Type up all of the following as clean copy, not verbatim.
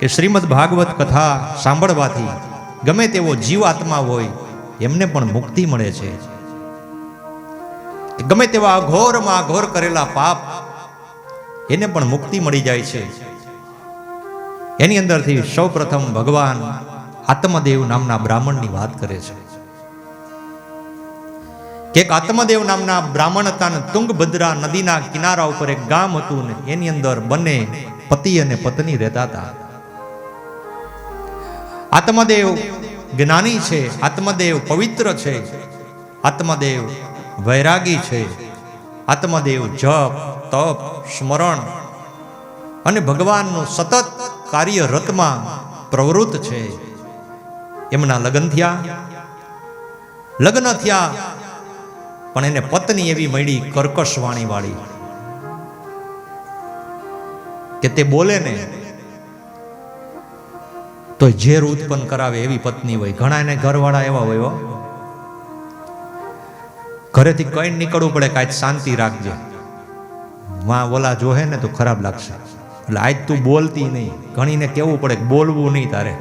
કે શ્રીમદ ભાગવત કથા સાંભળવાથી ગમે તેવો જીવ આત્મા હોય એમને પણ મુક્તિ મળે છે. ગમે તેવા અઘોરમાં અઘોર કરેલા પાપ એને પણ મુક્તિ મળી જાય છે. એની અંદરથી સૌ પ્રથમ ભગવાન આત્મદેવ નામના બ્રાહ્મણની વાત કરે છે કે એક આત્મદેવ નામના બ્રાહ્મણ હતા ને તુંગભદ્રા નદીના કિનારા ઉપર એક ગામ હતું ને એની અંદર બંને પતિ અને પત્ની રહેતા હતા. આત્મદેવ જ્ઞાની છે, આત્મદેવ પવિત્ર છે, આત્મદેવ વૈરાગી છે, આત્મદેવ જપ તપ સ્મરણ અને ભગવાનનું સતત કાર્યરતમાં પ્રવૃત્ત છે. એમના લગ્ન થયા પણ એને પત્ની એવી મળી કર્કશ વાણી વાળી કે તે બોલે ને તો ઝેર ઉત્પન્ન કરાવે એવી પત્ની હોય. ઘણા એને ઘરવાળા એવા હોય, ઘરેથી કઈ નીકળવું પડે કે આજ શાંતિ રાખજે, માં ઓલા જોહે ને તો ખરાબ લાગશે, એટલે આજ તું બોલતી નહીં. ઘણીને કેવું પડે બોલવું નહીં તારે.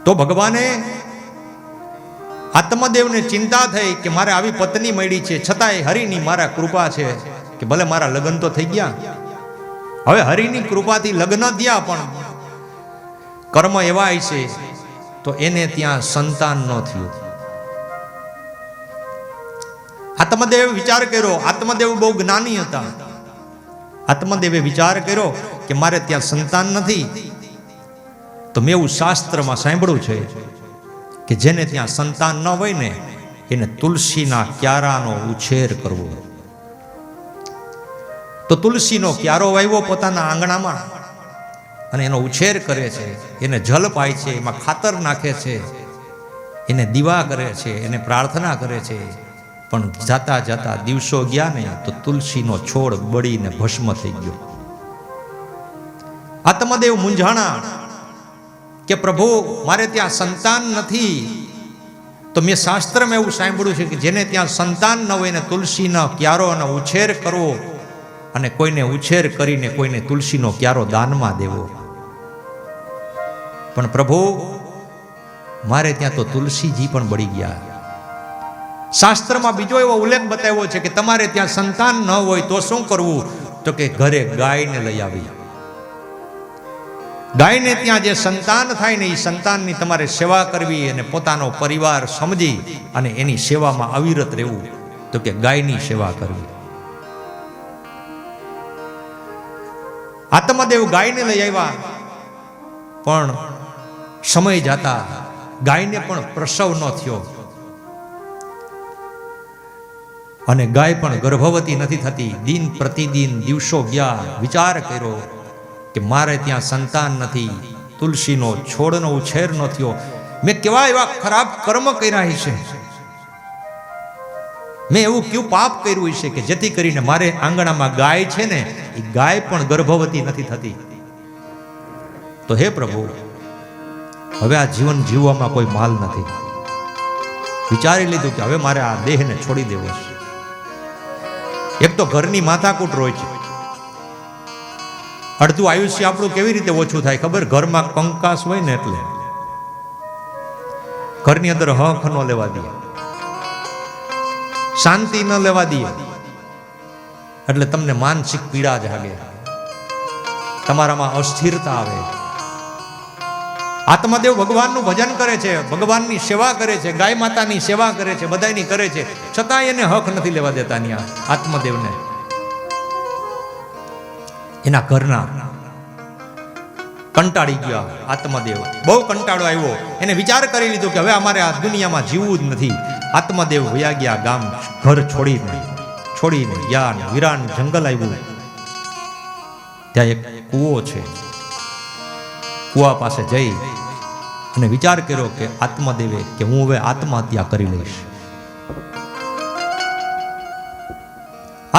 તો ભગવાને આત્મદેવને ચિંતા થઈ કે મારે આવી પત્ની મળી છે, છતાંય હરિની મારા કૃપા છે કે ભલે મારા લગ્ન તો થઈ ગયા, હવે હરિની કૃપાથી લગ્ન થયા પણ કર્મ એવા છે તો એને ત્યાં સંતાન ન થયું. આત્મદેવે વિચાર કર્યો, આત્મદેવ બહુ જ્ઞાની હતા. આત્મદેવે વિચાર કર્યો કે મારે ત્યાં સંતાન નથી, તો મેં એવું શાસ્ત્રમાં સાંભળ્યું છે કે જેને ત્યાં સંતાન ન હોય ને એને તુલસીના ક્યારાનો ઉછેર કરવો. તો તુલસીનો ક્યારો વાવ્યો પોતાના આંગણામાં અને એનો ઉછેર કરે છે, એને જલ પાય છે, એમાં ખાતર નાખે છે, એને દીવા કરે છે, એને પ્રાર્થના કરે છે. પણ જાતા જાતા દિવસો ગયા ને તો તુલસીનો છોડ બળીને ભસ્મ થઈ ગયો. આત્મદેવ મૂંઝાણા કે પ્રભુ મારે ત્યાં સંતાન નથી, તો મેં શાસ્ત્રમાં એવું સાંભળ્યું છે કે જેને ત્યાં સંતાન ન હોય ને તુલસીનો ક્યારો અને ઉછેર કરવો અને કોઈને ઉછેર કરીને કોઈને તુલસીનો ક્યારો દાનમાં દેવો. પણ પ્રભુ મારે ત્યાં તો તુલસીજી પણ બળી ગયા. શાસ્ત્રમાં બીજો એવો ઉલ્લેખ બતાવ્યો છે કે તમારે ત્યાં સંતાન ન હોય તો શું કરવું, તો કે ઘરે ગાયને લઈ આવી. ગાયને ત્યાં જે સંતાન થાય ને એ સંતાનની તમારે સેવા કરવી અને પોતાનો પરિવાર સમજી અને એની સેવામાં અવિરત રહેવું, તો કે ગાયની સેવા કરવી. આત્મદેવ ગાયને લઈ આવ્યા પણ સમય જતા ગાયને પણ પ્રસવ ન થયો અને ગાય પણ ગર્ભવતી નથી થતી. દિન પ્રતિદિન દિવસો ગયા. વિચાર કર્યો કે મારે ત્યાં સંતાન નથી, તુલસીનો છોડનો ઉછેર ન થયો, મેં કેવા એવા ખરાબ કર્મ કર્યા છે, મેં એવું કયું પાપ કર્યું છે કે જેથી કરીને મારે આંગણામાં ગાય છે ને એ ગાય પણ ગર્ભવતી નથી થતી. તો હે પ્રભુ હવે આ જીવન જીવવામાં કોઈ માલ નથી. વિચારી લીધું કે હવે મારે આ દેહને છોડી દેવો છે. એક તો ઘરની માથાકૂટ રોય છે, અડધું આયુષ્ય આપણું કેવી રીતે ઓછું થાય ખબર? ઘરમાં કંકાસ હોય ને એટલે ઘરની અંદર હક ન લેવા દે, શાંતિ ન લેવા દે, એટલે તમને માનસિક પીડા જાગે, તમારામાં અસ્થિરતા આવે. આત્મદેવ ભગવાનનું ભજન કરે છે, ભગવાનની સેવા કરે છે, ગાય માતાની સેવા કરે છે, બધાની કરે છે, છતાં એને હક નથી લેવા દેતા. ત્યાં આત્મદેવને એના ઘરના કંટાળી ગયા. આત્મદેવ બહુ કંટાળો આવ્યો, એને વિચાર કરી લીધો કે હવે અમારે આ દુનિયામાં જીવવું જ નથી. આત્મદેવ વયા ગયા ગામ, ઘર છોડીને ગયા. વિરાન જંગલ આવ્યું, ત્યાં એક કૂવો છે. કૂવા પાસે જઈ અને વિચાર કર્યો કે આત્મદેવે કે હું હવે આત્મહત્યા કરી લઈશ.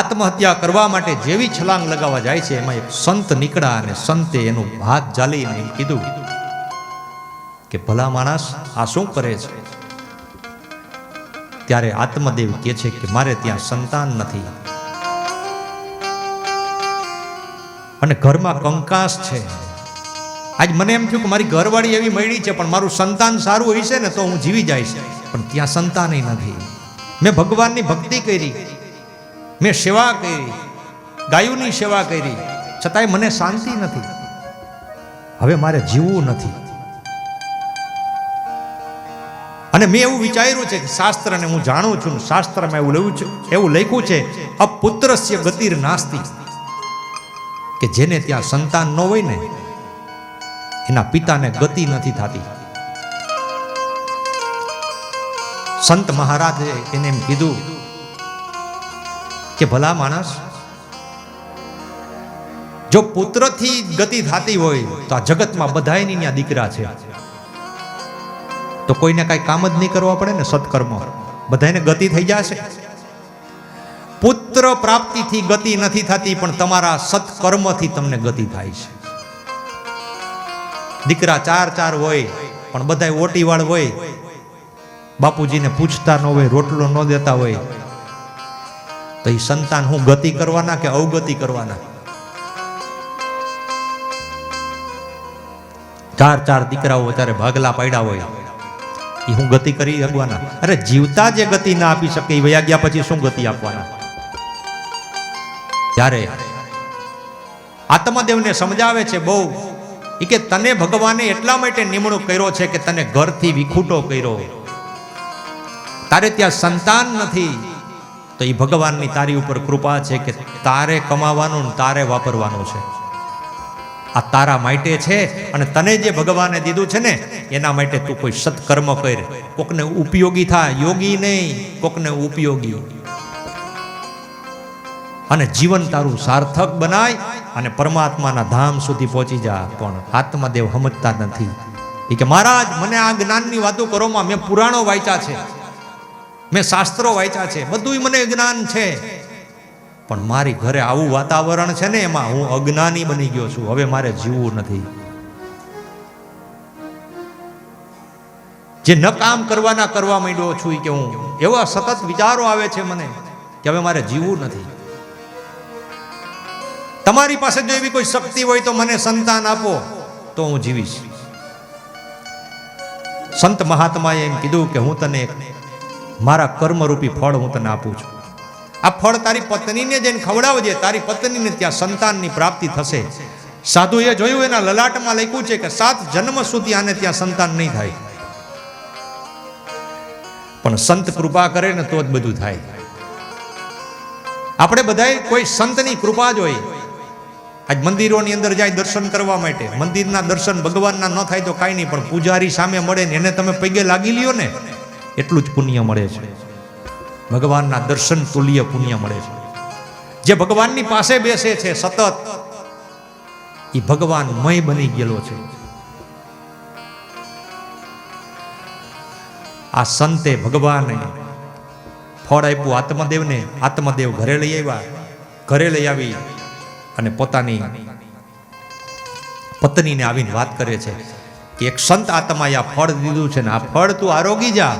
આત્મહત્યા કરવા માટે જેવી છલાંગ લગાવવા જાય છે એમાં એક સંત નીકળ્યા અને સંતે એનું હાથ ઝાલીને કીધું કે ભલા માણસ આ શું કરે છે? ત્યારે આત્મદેવ કહે છે કે મારે ત્યાં સંતાન નથી, અને ઘરમાં કંકાસ છે. આજ મને એમ થયું કે મારી ઘરવાળી એવી મળી છે, પણ મારું સંતાન સારું હશે ને તો હું જીવી જઈશ, પણ ત્યાં સંતાન નથી. મેં ભગવાનની ભક્તિ કરી, મેં સેવા કરી, ગાયોની સેવા કરી, છતાંય મને શાંતિ નથી. હવે મારે જીવવું નથી. અને મેં એવું વિચાર્યું છે કે શાસ્ત્રને હું જાણું છું, શાસ્ત્રમાં એવું લખ્યું છે અપુત્રસ્ય ગતિર નાસ્તિ, કે જેને ત્યાં સંતાન ન હોય ને એના પિતાને ગતિ નથી થતી. સંત મહારાજે એને એમ કીધું કે ભલા માણસ, જો પુત્રથી ગતિ થતી હોય તો આ જગતમાં બધાયની ત્યાં દીકરા છે, તો કોઈને કાંઈ કામ જ નહીં કરવા પડે ને. સત્કર્મ બધાને ગતિ થઈ જશે. પુત્ર પ્રાપ્તિથી ગતિ નથી થતી, પણ તમારા સત્કર્મથી તમને ગતિ થાય છે. દીકરા ચાર હોય પણ બધા ઓટીવાળ હોય, બાપુજીને પૂછતા ન હોય, રોટલો ન દેતા હોય, તો એ સંતાન હું ગતિ કરવાના કે અવગતિ કરવાના? ચાર દીકરાઓ ત્યારે ભાગલા પાડ્યા હોય, એ હું ગતિ કરી શકવાના? અરે જીવતા જે ગતિ ના આપી શકે એ વયા ગયા પછી શું ગતિ આપવાના? ત્યારે આત્મદેવને સમજાવે છે બહુ, કે તને ભગવાને એટલા માટે નિમણૂક કર્યો છે કે તને ઘરથી વિખૂટો કર્યો, તારે ત્યાં સંતાન નથી, તો એ ભગવાનની તારી ઉપર કૃપા છે કે તારે કમાવાનું ને તારે વાપરવાનું છે. આ તારા માટે છે, અને તને જે ભગવાને દીધું છે ને એના માટે તું કોઈ સત્કર્મ કર, કોકને ઉપયોગી થા, યોગી નહીં, કોકને ઉપયોગી, અને જીવન તારું સાર્થક બનાય અને પરમાત્માના ધામ સુધી પહોંચી જા. પણ આત્મદેવ સમજતા નથી. એ કે મહારાજ, મને આ જ્ઞાનની વાતો કરોમાં, મેં પુરાણો વાંચ્યા છે, મેં શાસ્ત્રો વાંચ્યા છે, બધું મને જ્ઞાન છે, પણ મારી ઘરે આવું વાતાવરણ છે ને એમાં હું અજ્ઞાની બની ગયો છું. હવે મારે જીવવું નથી. જે ન કામ કરવાના કરવા માંડ્યો છું કે હું, એવા સતત વિચારો આવે છે મને કે હવે મારે જીવવું નથી. તમારી પાસે જો એવી કોઈ શક્તિ હોય તો મને સંતાન આપો, તો હું જીવીશ. સંત મહાત્માએ એમ કીધું કે હું તને મારા કર્મરૂપી ફળ હું તને આપું છું. આ ફળ તારી પત્નીને જઈને ખવડાવજે, તારી પત્નીને ત્યાં સંતાનની પ્રાપ્તિ થશે. સાધુએ જોયું, એના લલાટમાં લખ્યું છે કે 7 જન્મ સુધી આને ત્યાં સંતાન નહીં થાય, પણ સંત કૃપા કરે ને તો જ બધું થાય. આપણે બધાય કોઈ સંતની કૃપા જ હોય. આજ મંદિરોની અંદર જાય દર્શન કરવા માટે, મંદિરના દર્શન ભગવાનના ન થાય તો કાંઈ નહીં, પણ પૂજારી સામે મળે ને એને તમે પગે લાગી લ્યો ને એટલું જ પુણ્ય મળે છે. ભગવાનના દર્શન તુલ્ય પુણ્ય મળે છે. જે ભગવાનની પાસે બેસે છે સતત, એ ભગવાનમય બની ગયેલો છે. આ સંતે ભગવાને ફળ આપ્યું આત્મદેવને. આત્મદેવ ઘરે લઈ આવ્યા. ઘરે લઈ આવી અને પોતાની પત્નીને આવીને વાત કરે છે કે એક સંત આત્માએ આ ફળ દીધું છે ને આ ફળ તું આરોગી જા,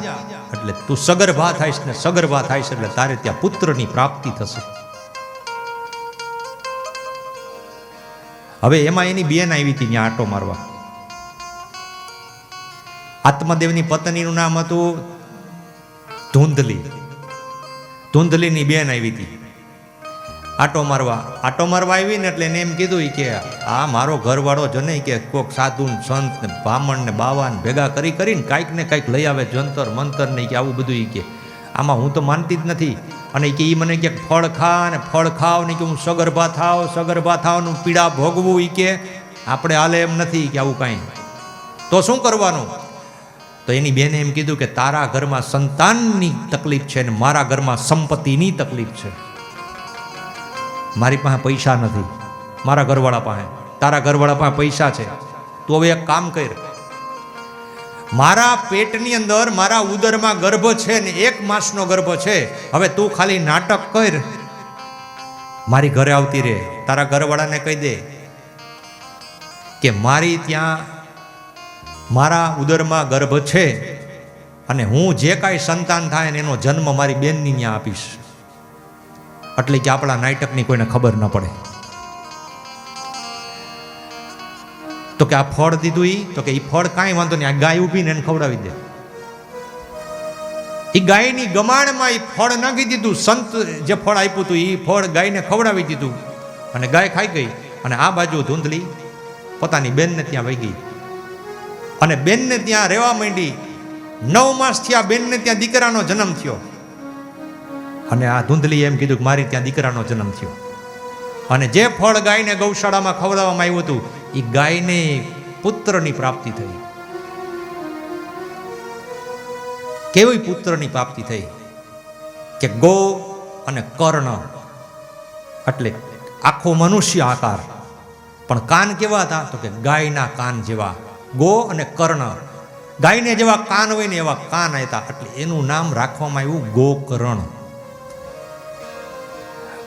એટલે તું સગર્ભા થાઈશ ને સગર્ભા થાઈશ એટલે તારે ત્યાં પુત્રની પ્રાપ્તિ થશે. હવે એમાં એની બેન આવી હતી ત્યાં આટો મારવા. આત્મદેવની પત્નીનું નામ હતું ધૂંધલી. ધૂંધલીની બેન આવી હતી આટો મારવા આવી ને એટલે એને એમ કીધું કે આ મારો ઘરવાળો જને કે કોઈક સાધુ સંત ને બ્રાહ્મણ ને બાવા ને ભેગા કરીને કાંઈક ને કાંઈક લઈ આવે, જંતર મંતર ને કે આવું બધું કે આમાં હું તો માનતી જ નથી. અને કે એ મને કે ફળ ખા ને ફળ ખાવ ને કે હું સગર્ભા થાવ નું પીડા ભોગવું, એ કે આપણે હાલે એમ નથી કે આવું કાંઈ, તો શું કરવાનું? તો એની બેને એમ કીધું કે તારા ઘરમાં સંતાનની તકલીફ છે ને મારા ઘરમાં સંપત્તિની તકલીફ છે. મારી પાસે પૈસા નથી, મારા ઘરવાળા પાસે, તારા ઘરવાળા પાસે પૈસા છે. તું હવે એક કામ કર, મારા પેટની અંદર મારા ઉદરમાં ગર્ભ છે ને 1 માસનો ગર્ભ છે, હવે તું ખાલી નાટક કર, મારી ઘરે આવતી રે. તારા ઘરવાળાને કહી દે કે મારી ત્યાં મારા ઉદરમાં ગર્ભ છે અને હું જે કાંઈ સંતાન થાય ને એનો જન્મ મારી બેનની ત્યાં આપીશ, એટલે કે આપણા નાટકની કોઈને ખબર ન પડે. તો કે આ ફળ દીધું તો કે એ ફળ કાંઈ વાંધો નહીં, આ ગાય ઊભીને એને ખવડાવી દે. એ ગાયની ગમાણમાં એ ફળ નાખી દીધું. સંત જે ફળ આપ્યું હતું એ ફળ ગાયને ખવડાવી દીધું અને ગાય ખાઈ ગઈ. અને આ બાજુ ધૂંધલી પોતાની બેનને ત્યાં વહી ગઈ અને બેનને ત્યાં રહેવા માંડી. 9 માસ થયા બેનને ત્યાં દીકરાનો જન્મ થયો. અને આ ધૂંધલી એમ કીધું કે મારી ત્યાં દીકરાનો જન્મ થયો. અને જે ફળ ગાયને ગૌશાળામાં ખવડાવવામાં આવ્યું હતું એ ગાયને પુત્રની પ્રાપ્તિ થઈ. કેવી પુત્રની પ્રાપ્તિ થઈ કે ગો અને કર્ણ, એટલે આખો મનુષ્ય આકાર, પણ કાન કેવા હતા તો કે ગાયના કાન જેવા. ગો અને કર્ણ, ગાયને જેવા કાન હોય ને એવા કાન હતા, એટલે એનું નામ રાખવામાં આવ્યું ગોકર્ણ.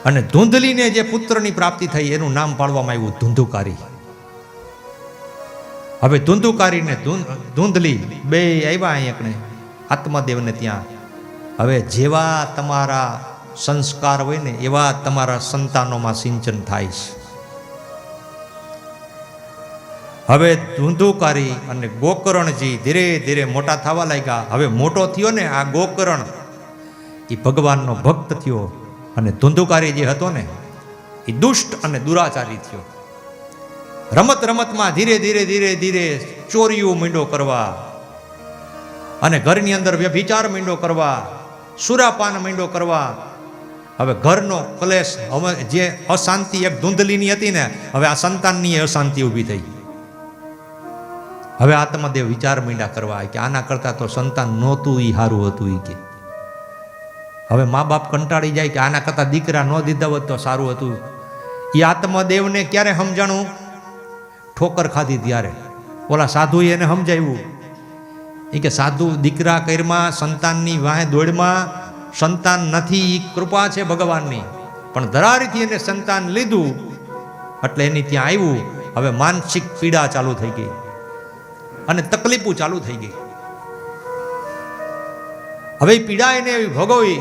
અને ધૂંધલીને જે પુત્રની પ્રાપ્તિ થઈ એનું નામ પાડવામાં આવ્યું ધુંધુકારી. હવે ધુંધુકારી ને ધૂંધલી બે આવ્યા અહીંયા આત્મદેવને ત્યાં. હવે જેવા તમારા સંસ્કાર હોય ને એવા તમારા સંતાનોમાં સિંચન થાય છે. હવે ધુંધુકારી અને ગોકર્ણજી ધીરે ધીરે મોટા થવા લાગ્યા. હવે મોટો થયો ને આ ગોકર્ણ, એ ભગવાનનો ભક્ત થયો. અને ધુંધુકારી જે હતો ને એ દુષ્ટ અને દુરાચારી થયો. રમત રમતમાં ધીરે ધીરે ધીરે ધીરે ચોરીઓ મીંડો કરવા અને ઘરની અંદર વ્યભિચાર મીંડો કરવા, સુરાપાન મીંડો કરવા. હવે ઘરનો ક્લેશ, હવે જે અશાંતિ એક ધૂંધલીની હતી ને, હવે આ સંતાનની અશાંતિ ઊભી થઈ. હવે આત્મદેવ વિચાર મીંડા કરવા કે આના કરતા તો સંતાન નહોતું એ સારું હતું. કે હવે મા બાપ કંટાળી જાય કે આના કરતા દીકરા ન દીધા હોત તો સારું હતું. એ આત્મદેવને ક્યારે સમજાણું? ઠોકર ખાધી ત્યારે. ઓલા સાધુએ એને સમજાવ્યું એ કે સાધુ દીકરા કરમાં સંતાનની વાહે દોડમાં સંતાન નથી, એ કૃપા છે ભગવાનની. પણ ધરારીથી એને સંતાન લીધું એટલે એની ત્યાં આવ્યું. હવે માનસિક પીડા ચાલુ થઈ ગઈ અને તકલીફો ચાલુ થઈ ગઈ. હવે પીડા એને એવી ભોગવી.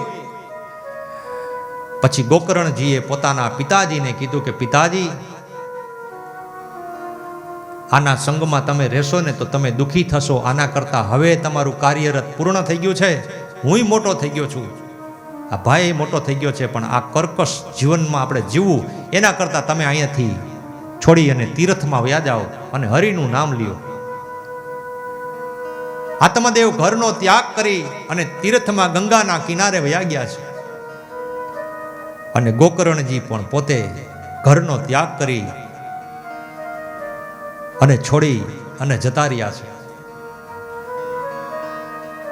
પછી ગોકર્ણજીએ પોતાના પિતાજીને કીધું કે પિતાજી, આના સંગમાં તમે રહેશો ને તો તમે દુઃખી થશો. આના કરતા હવે તમારું કાર્યરત પૂર્ણ થઈ ગયું છે, હુંય મોટો થઈ ગયો છું, આ ભાઈ મોટો થઈ ગયો છે, પણ આ કર્કશ જીવનમાં આપણે જીવવું એના કરતા તમે અહીંયાથી છોડી અને તીર્થમાં વયા જાઓ અને હરિનું નામ લ્યો. આત્મદેવ ઘરનો ત્યાગ કરી અને તીર્થમાં ગંગાના કિનારે વયા ગયા છે. અને ગોકર્ણજી પણ પોતે ઘરનો ત્યાગ કરી અને છોડી અને જતા રહ્યા છે.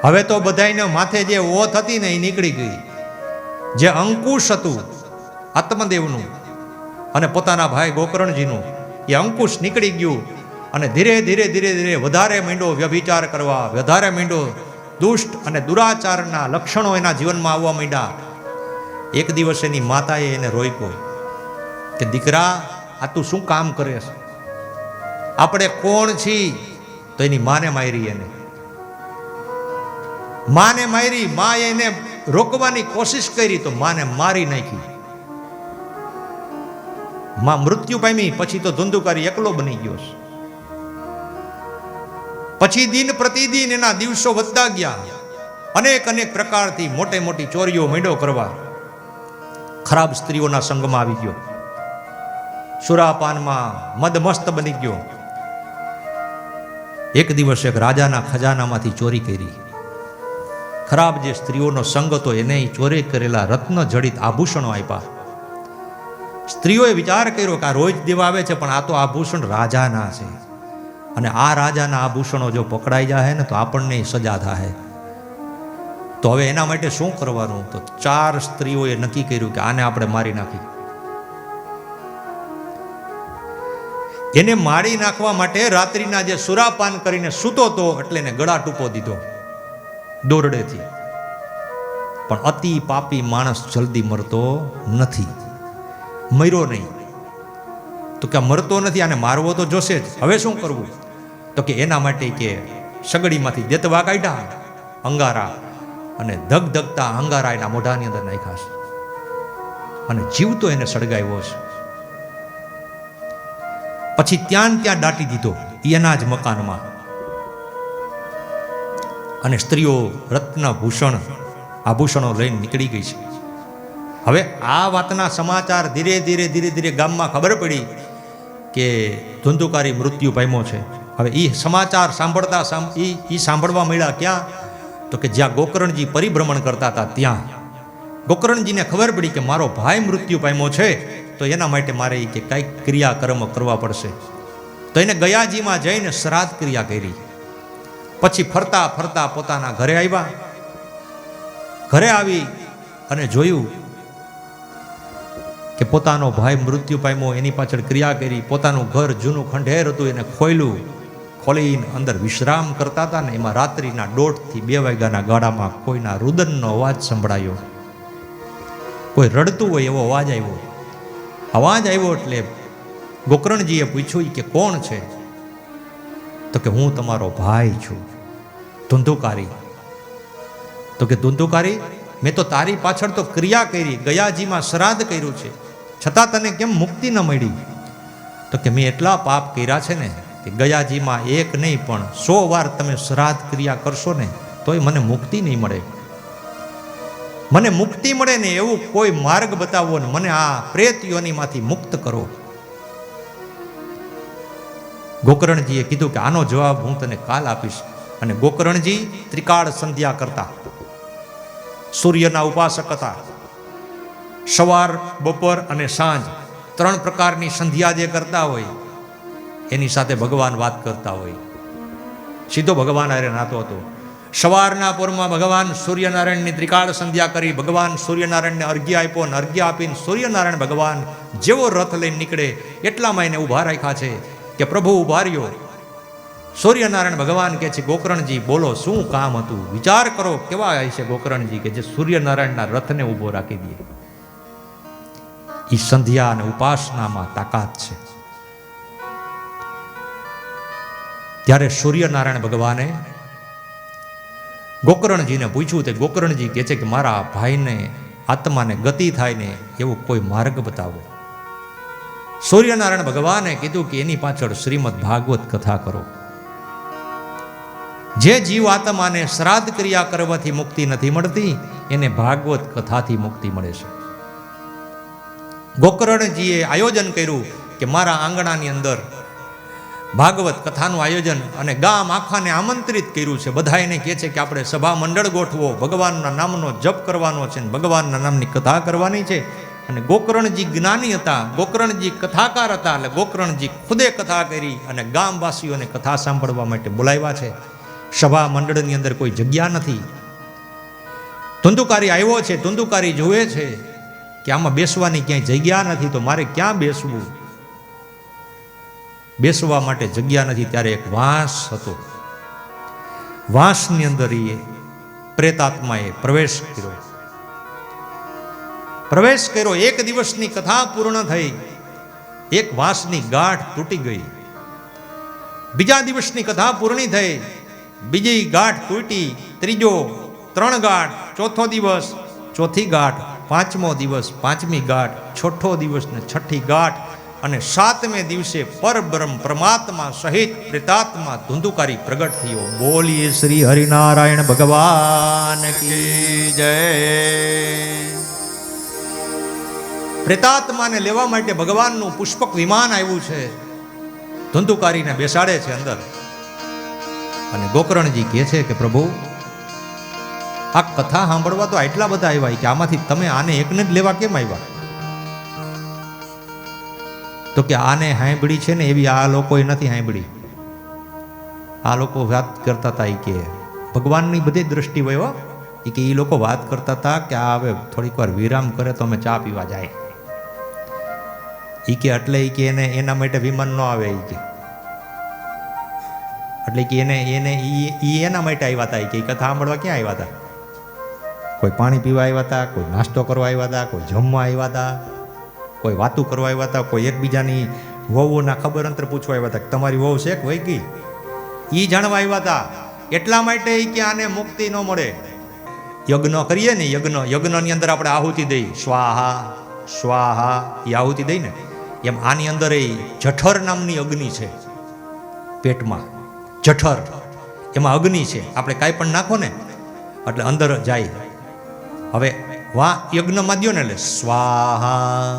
હવે તો બધાને માથે જે ઓથ હતી ને એ નીકળી ગઈ. જે અંકુશ હતું આત્મદેવનું અને પોતાના ભાઈ ગોકર્ણજીનું, એ અંકુશ નીકળી ગયું. અને ધીરે ધીરે ધીરે ધીરે વધારે મીંડો વ્યભિચાર કરવા, વધારે મીંડો દુષ્ટ અને દુરાચારના લક્ષણો એના જીવનમાં આવવા માંડ્યા. એક દિવસ એની માતાએ એને રોક્યો કે દીકરા, આ તું શું કામ કરે છે? આપણે કોણ છીએ? તો એની માને મારી. એને માને મારી. માએ એને રોકવાની કોશિશ કરી તો માને મારી નાખી. માં મૃત્યુ પામી. પછી તો ધુંધુકારી એકલો બની ગયો છે. પછી દિન પ્રતિદિન એના દિવસો વધતા ગયા. અનેક અનેક પ્રકારથી મોટે મોટી ચોરીઓ મીંડો કરવા. ખરાબ સ્ત્રીઓના સંગમાં આવી ગયો. સુરાપાનમાં મદમસ્ત બની ગયો. એક દિવસ એક રાજાના ખજાનામાંથી ચોરી કરી. ખરાબ જે સ્ત્રીઓનો સંગ હતો એને ચોરી કરેલા રત્ન જડિત આભૂષણો આપ્યા. સ્ત્રીઓએ વિચાર કર્યો કે આ રોજ દેવા આવે છે, પણ આ તો આભૂષણ રાજાના છે, અને આ રાજાના આભૂષણો જો પકડાઈ જાય ને તો આપણને સજા થાય. તો હવે એના માટે શું કરવાનું? તો 4 સ્ત્રીઓએ નક્કી કર્યું કે આને આપણે મારી નાખી. એને મારી નાખવા માટે રાત્રિના જે સુરાપાન કરીને સૂતો હતો એટલે એને ગળા ટૂંપો દીધો દોરડેથી. પણ અતિ પાપી માણસ જલ્દી મરતો નથી. મર્યો નહીં. તો કે મરતો નથી, આને મારવો તો જોશે જ. હવે શું કરવું? તો કે એના માટે કે સગડીમાંથી દેતવા કાઢ્યા અંગારા, અને ધગધગતા અંગારા એના મોઢાની અંદર નાખ્યા છે, અને જીવતો એને સળગાવ્યો છે. પછી ત્યાં દાટી દીધો. એના જ મકાનમાં. અને સ્ત્રીઓ રત્ન ભૂષણ આભૂષણો લઈને નીકળી ગઈ છે. હવે આ વાતના સમાચાર ધીરે ધીરે ગામમાં ખબર પડી કે ધુંધુકારી મૃત્યુ પામ્યો છે. હવે એ સમાચાર સાંભળતા સાંભળવા મળ્યા ક્યાં? તો કે જ્યાં ગોકર્ણજી પરિભ્રમણ કરતા હતા ત્યાં. ગોકર્ણજીને ખબર પડી કે મારો ભાઈ મૃત્યુ પામ્યો છે, તો એના માટે મારે કે કંઈક ક્રિયાકર્મ કરવા પડશે. તો એને ગયાજીમાં જઈને શ્રાદ્ધ ક્રિયા કરી. પછી ફરતા ફરતા પોતાના ઘરે આવ્યા. ઘરે આવી અને જોયું કે પોતાનો ભાઈ મૃત્યુ પામ્યો, એની પાછળ ક્રિયા કરી. પોતાનું ઘર જૂનું ખંડેર હતું એને ખોલીને અંદર વિશ્રામ કરતા હતા ને એમાં રાત્રિના 1:30 થી 2 વાગ્યાના ગાળામાં કોઈના રુદનનો અવાજ સંભળાયો. કોઈ રડતું હોય એવો અવાજ આવ્યો. એટલે ગોકર્ણજીએ પૂછ્યું કે કોણ છે? તો કે હું તમારો ભાઈ છું, ધુંધુકારી. તો કે ધુંધુકારી, મેં તો તારી પાછળ તો ક્રિયા કરી, ગયાજીમાં શ્રાદ્ધ કર્યું છે, છતાં તને કેમ મુક્તિ ન મળી? તો કે મેં એટલા પાપ કર્યા છે ને કે ગયાજીમાં એક નહીં પણ 100 વાર તમે શ્રાદ્ધ ક્રિયા કરશો ને તોય મને મુક્તિ નહીં મળે. મને મુક્તિ મળે ને એવું કોઈ માર્ગ બતાવો ને મને આ પ્રેત યોનિમાંથી મુક્ત કરો. ગોકર્ણજીએ કીધું કે આનો જવાબ હું તને કાલ આપીશ. અને ગોકર્ણજી ત્રિકાળ સંધ્યા કરતા, સૂર્યના ઉપાસક હતા. સવાર, બપોર અને સાંજ 3 પ્રકારની સંધ્યા જે કરતા હોય એની સાથે ભગવાન વાત કરતા હોય. સીધો ભગવાન હારે નાતો હતો. સવારના પોરમાં ભગવાન સૂર્યનારાયણની ત્રિકાળ સંધ્યા કરી. ભગવાન સૂર્યનારાયણને અર્ઘ્ય આપ્યો અને અર્ઘ્ય આપીને સૂર્યનારાયણ ભગવાન જેવો રથ લઈને નીકળે એટલામાં એને ઊભા રાખ્યા છે કે પ્રભુ ઊભા રહ્યો. સૂર્યનારાયણ ભગવાન કહે છે ગોકર્ણજી બોલો શું કામ હતું? વિચાર કરો કેવા છે ગોકર્ણજી કે જે સૂર્યનારાયણના રથને ઊભો રાખી દે. એ સંધ્યા અને ઉપાસનામાં તાકાત છે. ત્યારે સૂર્યનારાયણ ભગવાને ગોકર્ણજીને પૂછ્યું. તે ગોકર્ણજી કહે છે કે મારા ભાઈને આત્માને ગતિ થાય ને એવો કોઈ માર્ગ બતાવો. સૂર્યનારાયણ ભગવાને કીધું કે એની પાછળ શ્રીમદ ભાગવત કથા કરો. જે જીવ આત્માને શ્રાદ્ધ ક્રિયા કરવાથી મુક્તિ નથી મળતી એને ભાગવત કથાથી મુક્તિ મળે છે. ગોકર્ણજીએ આયોજન કર્યું કે મારા આંગણાની અંદર ભાગવત કથાનું આયોજન, અને ગામ આખાને આમંત્રિત કર્યું છે. બધા એને કહે છે કે આપણે સભા મંડળ ગોઠવો, ભગવાનના નામનો જપ કરવાનો છે ને ભગવાનના નામની કથા કરવાની છે. અને ગોકર્ણજી જ્ઞાની હતા, ગોકર્ણજી કથાકાર હતા, એટલે ગોકર્ણજી ખુદે કથા કરી અને ગામવાસીઓને કથા સાંભળવા માટે બોલાવ્યા છે. સભા મંડળની અંદર કોઈ જગ્યા નથી. ધુંધુકારી આવ્યો છે. ધુંધુકારી જોવે છે કે આમાં બેસવાની ક્યાંય જગ્યા નથી, તો મારે ક્યાં બેસવું? બેસવા માટે જગ્યા નથી. ત્યારે એક વાંસ હતો. વાંસની અંદર એ પ્રેતાત્માએ પ્રવેશ કર્યો. 1 દિવસની કથા પૂર્ણ થઈ. એક વાંસની ગાંઠ તૂટી ગઈ. બીજા દિવસની કથા પૂર્ણ થઈ, બીજી ગાંઠ તૂટી, ત્રીજો, 3 ગાંઠ, ચોથો દિવસ, ચોથી ગાંઠ, 5મો દિવસ, 5મી ગાંઠ, 6થો દિવસ ને 6ઠી ગાંઠ, અને 7મે દિવસે પરબ્રહ્મ પરમાત્મા સહિત પ્રેતાત્મા ધુંધુકારી પ્રગટ થયો. બોલીએ શ્રી હરિનારાયણ ભગવાન કી જય. પ્રેતાત્માને લેવા માટે ભગવાનનું પુષ્પક વિમાન આવ્યું છે. ધુંધુકારીને બેસાડે છે અંદર. અને ગોકર્ણજી કહે છે કે પ્રભુ આ કથા સાંભળવા તો આટલા બધા આવ્યા કે આમાંથી તમે આને એકને જ લેવા કેમ આવ્યા? તો કે આને સાંભળી છે ને એવી આ લોકોએ નથી સાંભળી. આ લોકો વાત કરતા હતા કે ભગવાનની બધી દ્રષ્ટિ હોય કે એ લોકો વાત કરતા હતા કે આ હવે થોડીક વાર વિરામ કરે તો અમે ચા પીવા જાય. કે એટલે કે એને એના માટે વિમાન ન આવે. એટલે કે એને એના માટે આવ્યા હતા. કે કથા સાંભળવા ક્યાં આવ્યા હતા? કોઈ પાણી પીવા આવ્યા હતા, કોઈ નાસ્તો કરવા આવ્યા હતા, કોઈ જમવા આવ્યા હતા, કોઈ વાતું કરવા આવ્યા હતા, કોઈ એકબીજાની વહુઓના ખબર અંતર પૂછવા આવ્યા હતા કે તમારી વહુ છે કે વહી ગઈ, એ જાણવા આવ્યા હતા. એટલા માટે કે આને મુક્તિ ન મળે. યજ્ઞ કરીએ ને, યજ્ઞની અંદર આપણે આહુતિ દઈ, સ્વાહા સ્વાહા, એ આહુતિ દઈ ને, એમ આની અંદર એ જઠર નામની અગ્નિ છે. પેટમાં જઠર, એમાં અગ્નિ છે, આપણે કાંઈ પણ નાખો ને એટલે અંદર જાય. હવે વાહ યજ્ઞમાં દો ને એટલે સ્વાહા.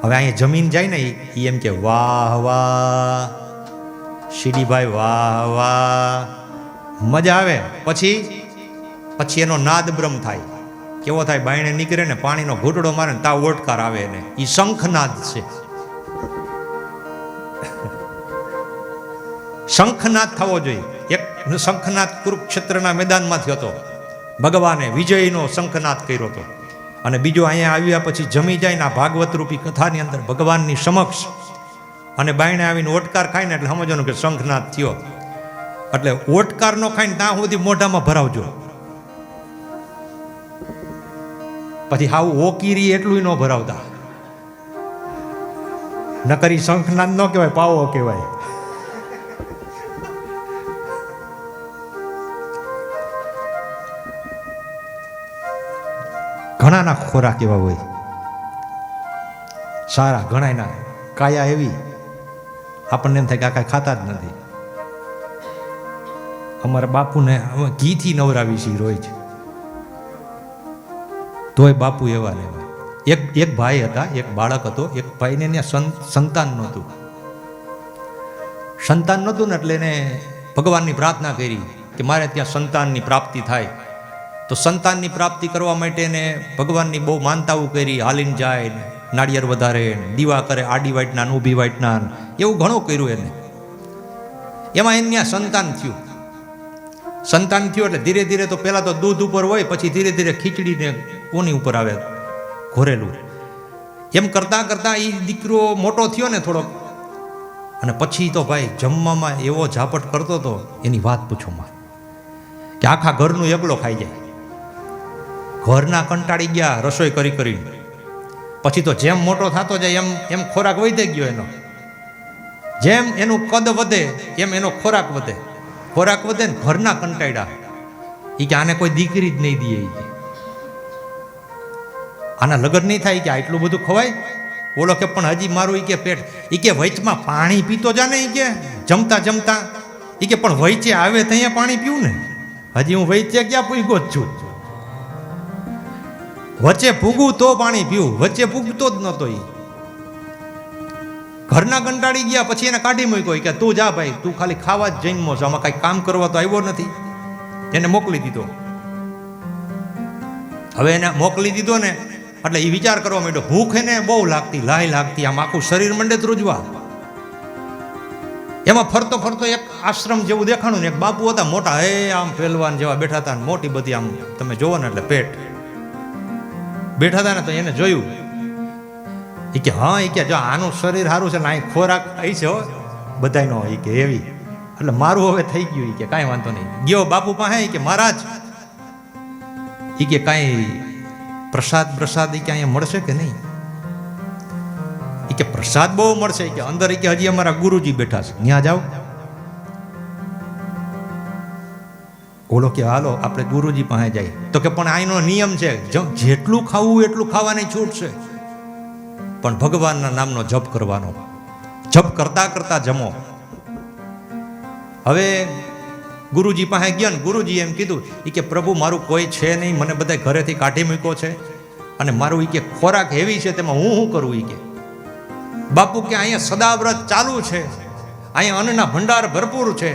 હવે અહીંયા જમીન જાય ને એ એમ કે વાહ વાહ શીડીભાઈ વાહ વાહ, મજા આવે. પછી એનો નાદ બ્રહ્મ થાય. કેવો થાય? બાયણે નીકળે ને પાણીનો ઘૂંટડો મારે ને તાવ ઓટકાર આવે ને એ શંખનાદ છે. શંખનાદ થવો જોઈએ. એક શંખનાદ કુરુક્ષેત્રના મેદાનમાંથી હતો, ભગવાને વિજયનો શંખનાદ કર્યો હતો. અને બીજો અહીંયા આવ્યા પછી જમી જાય ને આ ભાગવત રૂપી કથાની અંદર ભગવાનની સમક્ષ અને બાયણે આવીને ઓટકાર ખાય ને એટલે સમજવાનું કે શંખનાદ થયો. એટલે ઓટકાર નો ખાઈને ત્યાં સુધી મોઢામાં ભરાવજો. પછી હાવ ઓકીરી એટલું ન ભરાવતા, નકરી શંખનાદ ન કહેવાય, પાવો કહેવાય. ઘણાના ખોરાક એવા હોય સારા, ઘણાના કાયા એવી આપણને એમ થાય કે આ કાંઈ ખાતા જ નથી. અમારા બાપુને અમે ઘીથી નવરાવી છીએ રોજ, તોય બાપુ એવા ને એવા. એક ભાઈ હતા, એક બાળક હતો. એક ભાઈને ત્યાં સંતાન નહોતું. સંતાન નહોતું ને એટલે એને ભગવાનની પ્રાર્થના કરી કે મારે ત્યાં સંતાનની પ્રાપ્તિ થાય. તો સંતાનની પ્રાપ્તિ કરવા માટે એને ભગવાનની બહુ માનતાઓ કરી. હાલીને જાય, નાળિયેર વધારે, દીવા કરે, આડી વાટના ઊભી વાટના, એવું ઘણું કર્યું એને. એમાં એને ત્યાં સંતાન થયું. સંતાન થયું એટલે ધીરે ધીરે તો પહેલાં તો દૂધ ઉપર હોય, પછી ધીરે ધીરે ખીચડીને કોની ઉપર આવે ઘોરેલું. એમ કરતાં કરતાં એ દીકરો મોટો થયો ને થોડોક, અને પછી તો ભાઈ જમવામાં એવો ઝાપટ કરતો હતો એની વાત પૂછોમાં, કે આખા ઘરનું એકલો ખાઈ જાય. ઘરના કંટાળી ગયા રસોઈ કરી કરીને. પછી તો જેમ મોટો થતો જાય એમ ખોરાક વધી ગયો એનો. જેમ એનું કદ વધે એમ એનો ખોરાક વધે. ખોરાક વધે ને ઘરના કંટાળ્યા. એ કે આને કોઈ દીકરી જ નહીં દે, આના લગ્ન નહીં થાય કે આટલું બધું ખવાય. બોલો કે પણ હજી મારું એ કે પેટ, એ કે વચમાં પાણી પીતો જા ને, એ કે જમતા જમતા, એ કે પણ વચ્ચે આવે તો અહીંયા પાણી પીવું ને. હજી હું વચ્ચે ક્યાં પૂગ્યો જ છું? વચ્ચે ભૂગું તો પાણી પીવું, વચ્ચે ભૂગતો જ નહોતો. એ ઘરના કંટાળી ગયા, પછી એને કાઢી મૂક્યો કે તું જા ભાઈ, તું ખાલી ખાવા જ જન્મો છો, આમાં કાંઈ કામ કરવા તો આવ્યો નથી. એને મોકલી દીધો. હવે એને મોકલી દીધો ને એટલે એ વિચાર કરવા માંડ્યો. ભૂખ એને બહુ લાગતી, લાય લાગતી, આમ આખું શરીર મંડે ધ્રુજવા. એમાં ફરતો ફરતો એક આશ્રમ જેવું દેખાણું ને એક બાપુ હતા મોટા, આમ પહેલવાન જેવા બેઠા હતા, મોટી બધી આમ તમે જોવો ને એટલે પેટ બેઠા હતા ને. તો એને જોયું, એ કે હા, એ કે જો આનું શરીર સારું છે ને અહીં ખોરાક અહીં છે બધાયનો, એ કે એવી, એટલે મારું હવે થઈ ગયું. એ કે કાંઈ વાંધો નહીં. ગયો બાપુ પાસે, એ કે મહારાજ, એ કે કાંઈ પ્રસાદ એ કે અહીંયા મળશે કે નહીં? એ કે પ્રસાદ બહુ મળશે. એ કે અંદર, એ કે હજી અમારા ગુરુજી બેઠા છે, ત્યાં જાઓ. ઓલો કે હાલો આપણે ગુરુજી પાસે જાય. તો કે પણ આનો નિયમ છે, જેટલું ખાવું એટલું ખાવાની છૂટ છે, પણ ભગવાનના નામનો જપ કરવાનો. જપ કરતા કરતા જમો. હવે ગુરુજી પાસે ગયા ને ગુરુજી એમ કીધું, એ કે પ્રભુ મારું કોઈ છે નહીં, મને બધા ઘરેથી કાઢી મૂક્યો છે, અને મારું એ કે ખોરાક હેવી છે, તેમાં હું શું કરું? એ કે બાપુ કે અહીંયા સદાવ્રત ચાલુ છે, અહીંયા અન્નના ભંડાર ભરપૂર છે,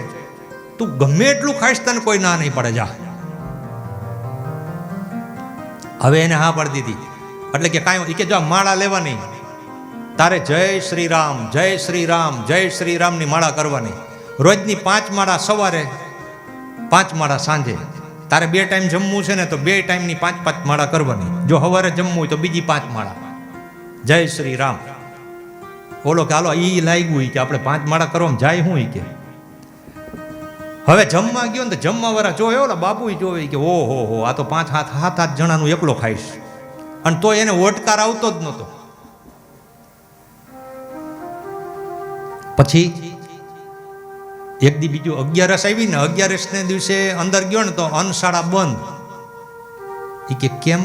તું ગમે એટલું ખાઈશ તને કોઈ ના નહીં પડે, જા. હવે એને હા પાડી દીધી. એટલે કે કાંઈ, કે જો માળા લેવાની, તારે જય શ્રી રામ, જય શ્રી રામ, જય શ્રી રામની માળા કરવાની. રોજની 5 માળા સવારે, 5 માળા સાંજે. તારે 2 ટાઈમ જમવું છે ને તો 2 ટાઈમની 5 માળા કરવાની. જો સવારે જમવું હોય તો બીજી 5 માળા. જય શ્રી રામ. બોલો કે હાલો એ લાગ્યું કે આપણે 5 માળા કરવામાં જાય હું? કે હવે જમવા ગયો ને તો જમવા વાળા જોયો, ઓલા બાપુ જોવે કે ઓહો હો, આ તો 5-7 જણાનું એકલો ખાઈશ. અને તો એને ઓટકાર આવતો જ નહોતો. પછી એક દી બીજું 11 આવી ને, 11 દિવસે અંદર ગયો ને તો અન્નશાળા બંધ. એ કે કેમ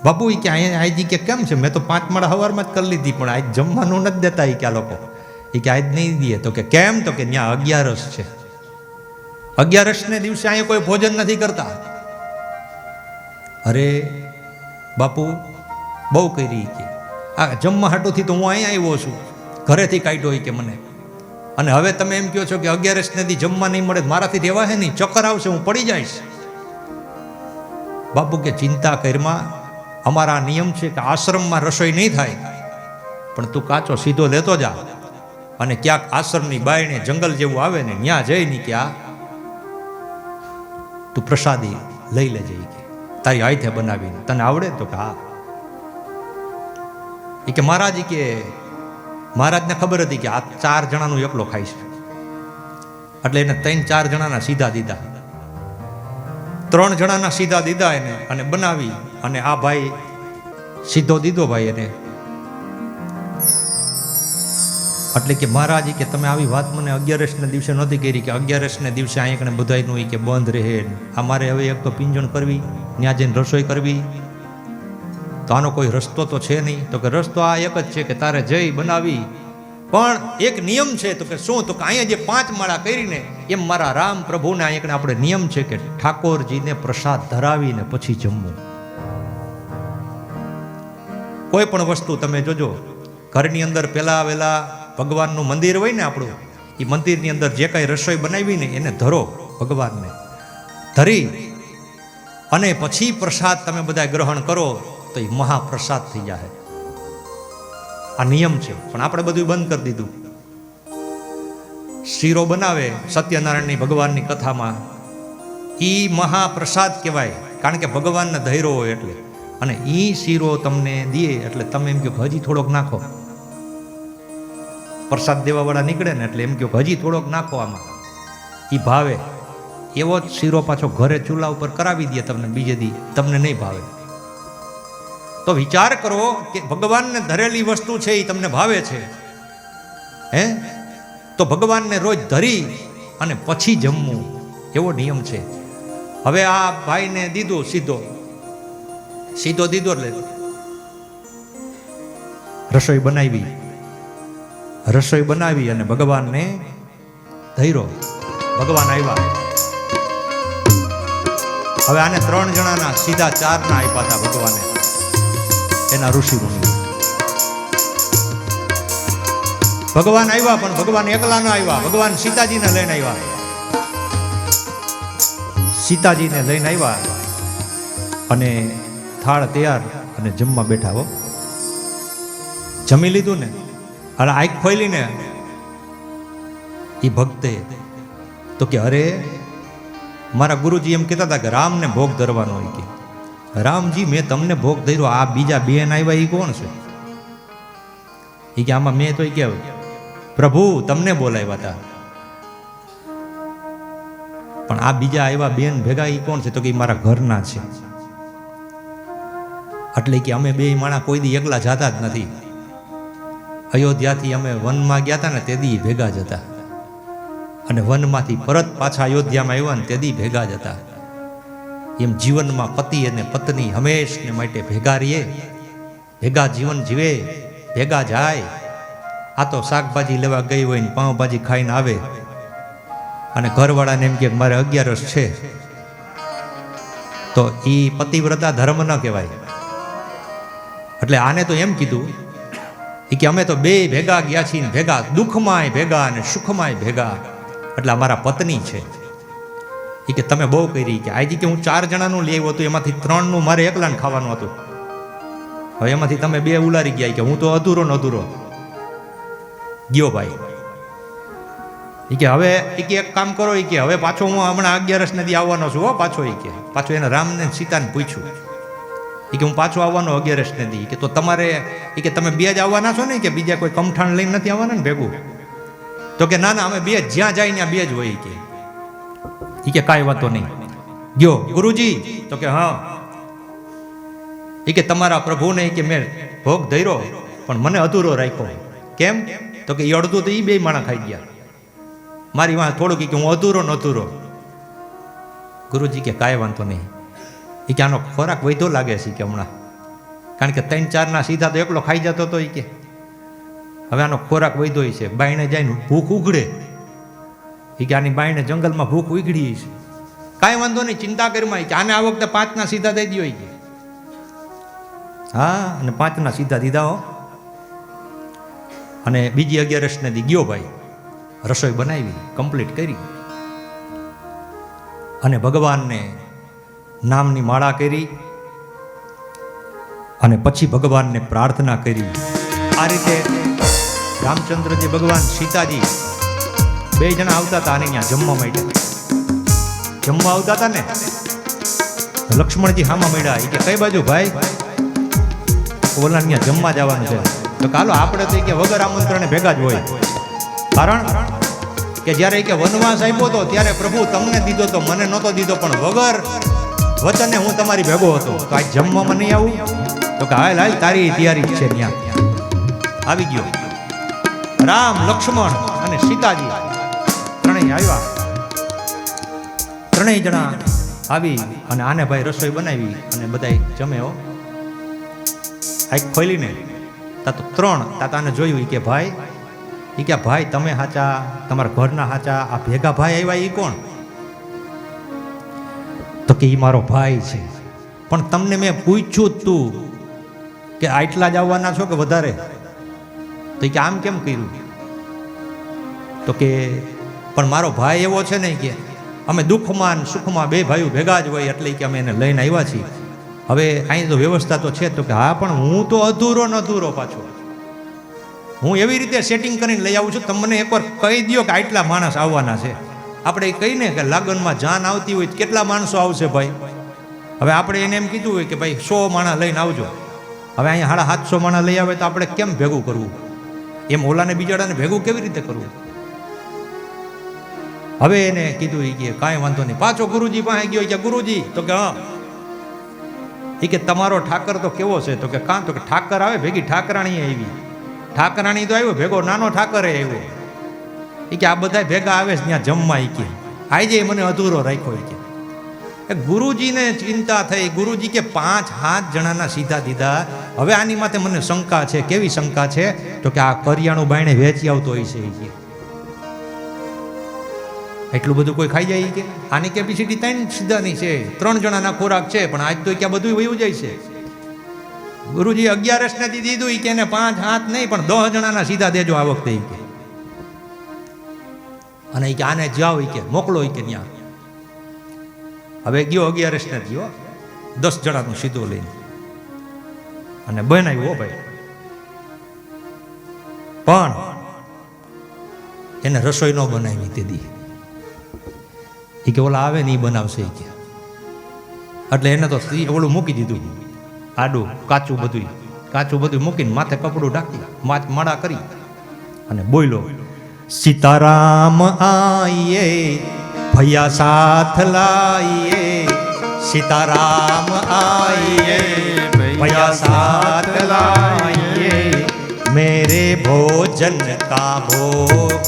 બાપુ? એ કે અહીંયા આજી કે કેમ છે? મેં તો 5 માળા સવારમાં જ કરી લીધી, પણ આજ જમવાનું નથી દેતા. એ કે આ લોકો એ કે આજ નહીં દે. તો કે કેમ? તો કે ત્યાં 11 છે. 11ને દિવસે અહીંયા કોઈ ભોજન નથી કરતા. અરે બાપુ બહુ કરી કે આ જમવા હાટુથી તો હું અહીંયા આવ્યો છું, ઘરેથી કાઢ્યો કે મને, અને હવે તમે એમ કહો છો કે 11ને દી જમવા નહીં મળે, મારાથી રહેવા હે નહીં, ચક્કર આવશે, હું પડી જઈશ. બાપુ કે ચિંતા કરમાં, અમારા નિયમ છે કે આશ્રમમાં રસોઈ નહીં થાય, પણ તું કાચો સીધો લેતો જા, અને ક્યાંક આશ્રમની બાયણે જંગલ જેવું આવે ને ત્યાં જઈને કે આ તું પ્રસાદી લઈ લેજે કે તારી હાથે બનાવીને, તને આવડે? તો કે હા. એ કે મહારાજ કે મહારાજને ખબર હતી કે આ 4 જણાનું એકલો ખાય છે, એટલે એને 3-4 જણાના સીધા દીધા, 3 જણાના સીધા દીધા એને, અને બનાવી, અને આ ભાઈ સીધો દીધો ભાઈ એને. એટલે કે મહારાજ કે તમે આવી વાત મને 11ને દિવસે નહોતી કરી, કે 11ને દિવસે અહીંયા કણે બધાયનું કે બંધ રહે, અમારે હવે એક તો પિંજણ કરવી, ત્યાં જઈને રસોઈ કરવી, તો આનો કોઈ રસ્તો તો છે નહીં. તો કે રસ્તો આ એક જ છે કે તારે જઈ બનાવી, પણ એક નિયમ છે. તો કે શું? તો કે અહીંયા જે 5 માળા કરીને એમ મારા રામ પ્રભુને અહીંયા આપણે નિયમ છે કે ઠાકોરજીને પ્રસાદ ધરાવીને પછી જમવું. કોઈ પણ વસ્તુ તમે જોજો, ઘરની અંદર પહેલા વેલા ભગવાનનું મંદિર હોય ને આપણું, એ મંદિરની અંદર જે કાંઈ રસોઈ બનાવીને એને ધરો, ભગવાનને ધરી અને પછી પ્રસાદ તમે બધા ગ્રહણ કરો તો એ મહાપ્રસાદ થઈ જાય. આ નિયમ છે, પણ આપણે બધું બંધ કરી દીધું. શીરો બનાવે સત્યનારાયણની ભગવાનની કથામાં, એ મહાપ્રસાદ કહેવાય, કારણ કે ભગવાનને ધૈર્યો હોય એટલે, અને એ શીરો તમને દે એટલે તમે એમ કહો હજી થોડોક નાખો. પ્રસાદ દેવાવાળા નીકળે ને એટલે એમ કહો હજી થોડોક નાખો આમાં, એ ભાવે. એવો જ શીરો પાછો ઘરે ચૂલા ઉપર કરાવી દે તમને, બીજે દી તમને નહીં ભાવે. તો વિચાર કરો કે ભગવાનને ધરેલી વસ્તુ છે એ તમને ભાવે છે, હે? તો ભગવાનને રોજ ધરી અને પછી જમવું, એવો નિયમ છે. હવે આ ભાઈને દીધું સીધો દીધો એટલે રસોઈ બનાવી અને ભગવાનને ધૈરો. ભગવાન આવ્યા. હવે આને 3 જણાના સીધા 4 ના આપ્યા હતા ભગવાને, એના ઋષિ મુનિ. ભગવાન આવ્યા, પણ ભગવાન એકલા ન આવ્યા, ભગવાન સીતાજીને લઈને આવ્યા. સીતાજીને લઈને આવ્યા અને થાળ તૈયાર અને જમવા બેઠા. હો, જમી લીધું ને, અને આંખ ખોલીને એ ભક્તે તો કે અરે મારા ગુરુજી એમ કહેતા હતા કે રામને ભોગ ધરવાનો હોય. કે રામજી મેં તમને ભોગ ધર્યો, આ બીજા 2 આવ્યા એ કોણ છે? એ કે આમાં મેં તો કે પ્રભુ તમને બોલાવ્યા હતા, પણ આ બીજા આવ્યા 2 ભેગા એ કોણ છે? તો કે મારા ઘરના છે. એટલે કે અમે 2 માણા કોઈ દી એકલા જતા જ નથી. અયોધ્યાથી અમે વનમાં ગયા હતા ને તે દી ભેગા જ હતા, અને વનમાંથી પરત પાછા અયોધ્યામાં આવ્યા ને તે દી ભેગા જ હતા. એમ જીવનમાં પતિ અને પત્ની હંમેશને માટે ભેગા રહીએ, ભેગા જીવન જીવે, ભેગા જાય. આ તો શાકભાજી લેવા ગઈ હોય ને પાઉંભાજી ખાઈને આવે, અને ઘરવાળાને એમ કે મારે 11 છે, તો એ પતિવ્રતા ધર્મ ન કહેવાય. એટલે આને તો એમ કીધું કે અમે તો 2 ભેગા ગયા છીએ, ભેગા દુઃખમાંય ભેગા અને સુખમાંય ભેગા, એટલે અમારા પત્ની છે. એ કે તમે બહુ કરી, કે આજે કે હું 4 જણાનું લઈ આવ્યો હતું, એમાંથી 3નું મારે એકલાને ખાવાનું હતું, હવે એમાંથી તમે 2 ઉલારી ગયા, કે હું તો અધૂરો ગયો ભાઈ. એ કે હવે એક કામ કરો, કે હવે પાછો હું હમણાં 11 દી આવવાનો છું. હો પાછો પાછો એને રામને સીતાને પૂછ્યું કે હું પાછો આવવાનો 11 દી. કે તો તમારે કે તમે 2 જ આવવાના છો ને, કે બીજા કોઈ કમઠાણ લઈને નથી આવવાના ને ભેગું? તો કે ના અમે 2 જ્યાં જાય ત્યાં 2 જ હોય. કે કાંઈ વાતો નહીં, ગયો ગુરુજી? તો કે હા. કે તમારા પ્રભુને કે મેં ભોગ ધર્યો, પણ મને અધૂરો રાખ્યો. કેમ? તો કે અડધું તો એ 2 માણા ખાઈ ગયા, મારી વાં થોડુંક કે હું અધૂરો. ગુરુજી કે કાંઈ વાંધો નહીં. કે આનો ખોરાક વધ્યો લાગે છે કે હમણાં, કારણ કે 3-4 ના સીધા તો એકલો ખાઈ જતો હતો. કે હવે આનો ખોરાક વૈધો છે, બાયણે જાય ને ભૂખ ઉઘડે, એ કે આની બાયણે જંગલમાં ભૂખ ઉઘડી છે, કાંઈ વાંધો નહીં, ચિંતા કરીમાં કે આને આ વખતે 5 સીધા દઈ દો કે. હા, અને 5 સીધા દીધા હો. અને બીજી 11 દી ગયો ભાઈ, રસોઈ બનાવી, કમ્પ્લીટ કરી, અને ભગવાનને નામની માળા કરી, અને પછી ભગવાનને પ્રાર્થના કરી. આ રીતે રામચંદ્રજી ભગવાન, સીતાજી 2 જણા આવતા હતા આને ત્યાં જમવા માટે. જમવા આવતા હતા ને, લક્ષ્મણજી હામાં મળ્યા. એ કે કઈ બાજુ ભાઈ? ઓલા ત્યાં જમવા જવાનું છે. તો ચાલો આપણે તો કે વગર આમંત્રણે ભેગા જ હોય. કારણ કે જ્યારે કે વનવાસ આપ્યો હતો ત્યારે પ્રભુ તમને દીધો તો, મને નહોતો દીધો, પણ વગર વચને હું તમારી ભેગો હતો. તો આજ જમવામાં નહીં આવું? તો કે હાલ હાલ, તારી તૈયારી છે. ત્યાં આવી ગયો રામ, લક્ષ્મણ અને સીતાજી ત્રણેય આવ્યા. ત્રણેય જણા આવી અને આને ભાઈ રસોઈ બનાવી અને બધાય જમે. હો, આંખ ખોલીને તા તો 3 તાતાને જોયું. કે ભાઈ, એ કે ભાઈ તમે હાચા, તમારા ઘરના હાચા, આ ભેગા ભાઈ આવ્યા એ કોણ? તો કે એ મારો ભાઈ છે, પણ તમને મેં પૂછ્યું તું કે આટલા જ આવવાના છો કે વધારે? તો કે આમ કેમ કર્યું? તો કે પણ મારો ભાઈ એવો છે ને કે અમે દુઃખમાં સુખમાં 2 ભાઈઓ ભેગા જ હોય, એટલે કે અમે એને લઈને આવ્યા છીએ. હવે અહીં તો વ્યવસ્થા તો છે. તો કે હા, પણ હું તો અધૂરો ન અધૂરો પાછો, હું એવી રીતે સેટિંગ કરીને લઈ આવું છું. તમને એકવાર કહી દો કે આટલા માણસ આવવાના છે. આપણે કહીને કે લગ્નમાં જાન આવતી હોય કેટલા માણસો આવશે ભાઈ? હવે આપણે એને એમ કીધું હોય કે ભાઈ 100 માણસ લઈને આવજો. હવે અહીંયા 750 માણસ લઈ આવે તો આપણે કેમ ભેગું કરવું? એમ ઓલાને બીજાડાને ભેગું કેવી રીતે કરવું? હવે એને કીધું કે કાંઈ વાંધો નહીં. પાછો ગુરુજી પાસે ગયો. કે ગુરુજી, તો કે હા. એ કે તમારો ઠાકર તો કેવો છે? તો કે કાં? તો કે ઠાકર આવે, ભેગી ઠાકરાણી આવી. ઠાકરાણી તો આવ્યો, ભેગો નાનો ઠાકર આવ્યો. એ કે આ બધા ભેગા આવે છે ત્યાં જમવા. એ કે આજે મને અધૂરો રાખ્યો. કે ગુરુજીને ચિંતા થઈ. ગુરુજી કે 5-7 જણાના સીધા દીધા. હવે આની માથે મને શંકા છે. કેવી શંકા છે? તો કે આ કરિયાણું બાયણે વેચી આવતો હોય છે. એટલું બધું કોઈ ખાઈ જાય? કે આની કેપેસિટી 3 સીધાની છે, 3 જણાના ખોરાક છે, પણ આજ તો ક્યાં બધું વયું જાય છે. ગુરુજી 11 ને દીધું કે એને 5-7 નહીં પણ 10 જણાના સીધા દેજો આ વખતે. કે અને કે આને જાઓ કે મોકલો કે ત્યાં. હવે ગયો 11 ને ગયો 10 જણાનું સીધો લઈને અને બનાવ્યો ભાઈ. પણ એને રસોઈ ન બનાવી તે દી. એ કે ઓલા આવે ને એ બનાવશે. કે એટલે એને તો ઓલું મૂકી દીધું, આડું કાચું બધું મૂકીને માથે કપડું ઢાંકી માળા કરી અને બોલ્યો, સીતારામ આઈએ ભૈયા સાથ લાઈએ, સીતારામ આઈએ ભૈયા સાથ લાઈએ, मेरे भोजन का भोग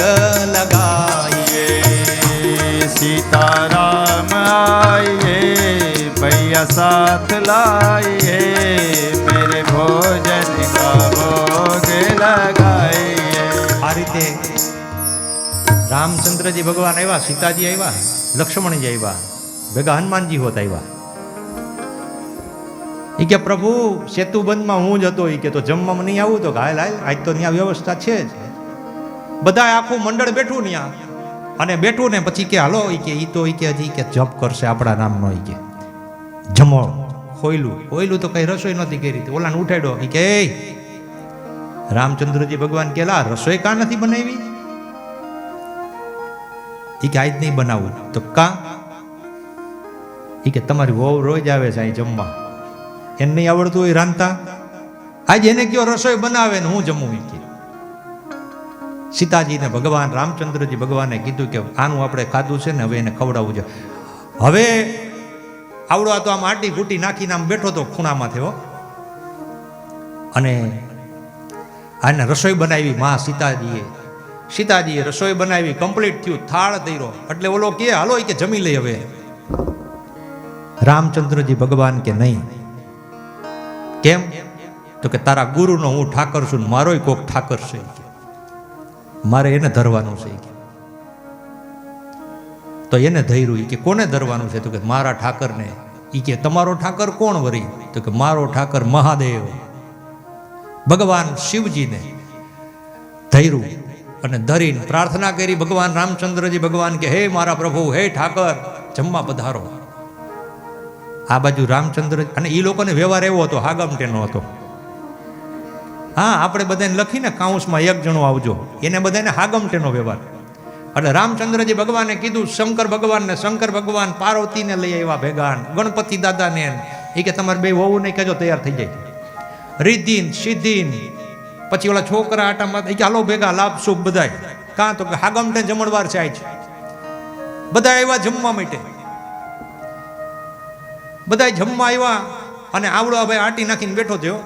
लगाइए, सीताराम आइए भैया साथ लाइए, मेरे भोजन का भोग लगाइए. આ રીતે રામચંદ્રજી ભગવાન આવ્યા, સીતાજી આવ્યા, લક્ષ્મણજી આવ્યા, ભેગા હનુમાનજી હોત આવ્યા. એ કે પ્રભુ સેતુબંધમાં હું જ હતો. એ કે તો જમવામાં નહીં આવું? તો હાલ હાલ, આજ તો ત્યાં વ્યવસ્થા છે જ. બધા આખું મંડળ બેઠું ત્યાં અને બેઠું ને પછી કે હાલો. એ કે ઈ તો કે હજી કે જપ કરશે આપણા નામનો. એ કે જમો ખોયલું તો કઈ રસોઈ નહોતી કરી. ઓલાને ઉઠાડ્યો. એ કે રામચંદ્રજી ભગવાન કેલા રસોઈ કા નથી બનાવી? એ કે આજ નહીં બનાવું. તો કા? એ કે તમારી વહુ રોજ આવે છે અહીં જમવા, એને નહીં આવડતું હોય રાંધતા, આજે એને કયો રસોઈ બનાવે ને હું જમું. કે સીતાજીને ભગવાન રામચંદ્રજી ભગવાને કીધું કે આનું આપણે ખાધું છે ને, હવે એને ખવડાવવું છે. હવે આવડો તો આમ આટી ઘૂટી નાખીને આમ બેઠો તો ખૂણામાં થયો અને આને રસોઈ બનાવી. માં સીતાજીએ રસોઈ બનાવી, કમ્પ્લીટ થયું, થાળ દઈરો. એટલે ઓલો કે હાલો કે જમી લઈ. હવે રામચંદ્રજી ભગવાન કે નહીં. કેમ? તો કે તારા ગુરુનો હું ઠાકર છું, મારોય કોક ઠાકર છે. મારે એને ધરવાનું છે. તો એને ધૈર્યું કે કોને ધરવાનું છે? તો કે મારા ઠાકરને. એ કે તમારો ઠાકર કોણ વરી? તો કે મારો ઠાકર મહાદેવ, ભગવાન શિવજીને ધૈર્યું અને ધરીને પ્રાર્થના કરી. ભગવાન રામચંદ્રજી ભગવાન કે હે મારા પ્રભુ, હે ઠાકર, જમવા પધારો. આ બાજુ રામચંદ્ર, અને એ લોકોને વ્યવહાર એવો હતો, હાગમટેનો હતો. હા, આપણે બધાને લખીને કાઉન્સમાં એક જણો આવજો, એને બધાને હાગમટેનો વ્યવહાર. એટલે રામચંદ્રજી ભગવાને કીધું શંકર ભગવાનને. શંકર ભગવાન પાર્વતીને લઈ આવ્યા ભેગા, ગણપતિ દાદાને. એ કે તમારે બે વહુ નહીં કહેજો, તૈયાર થઈ જાય. રિદ્ધિન સિદ્ધિન, પછી ઓલા છોકરા આટામાં કે હાલો ભેગા, લાભ શુભ બધાય. કાં તો કે હાગમટે જમણવાર છે આજ. બધા આવ્યા જમવા માટે, બધા જમવા આવ્યા. અને આવડો ભાઈ આટી નાખીને બેઠો થયો.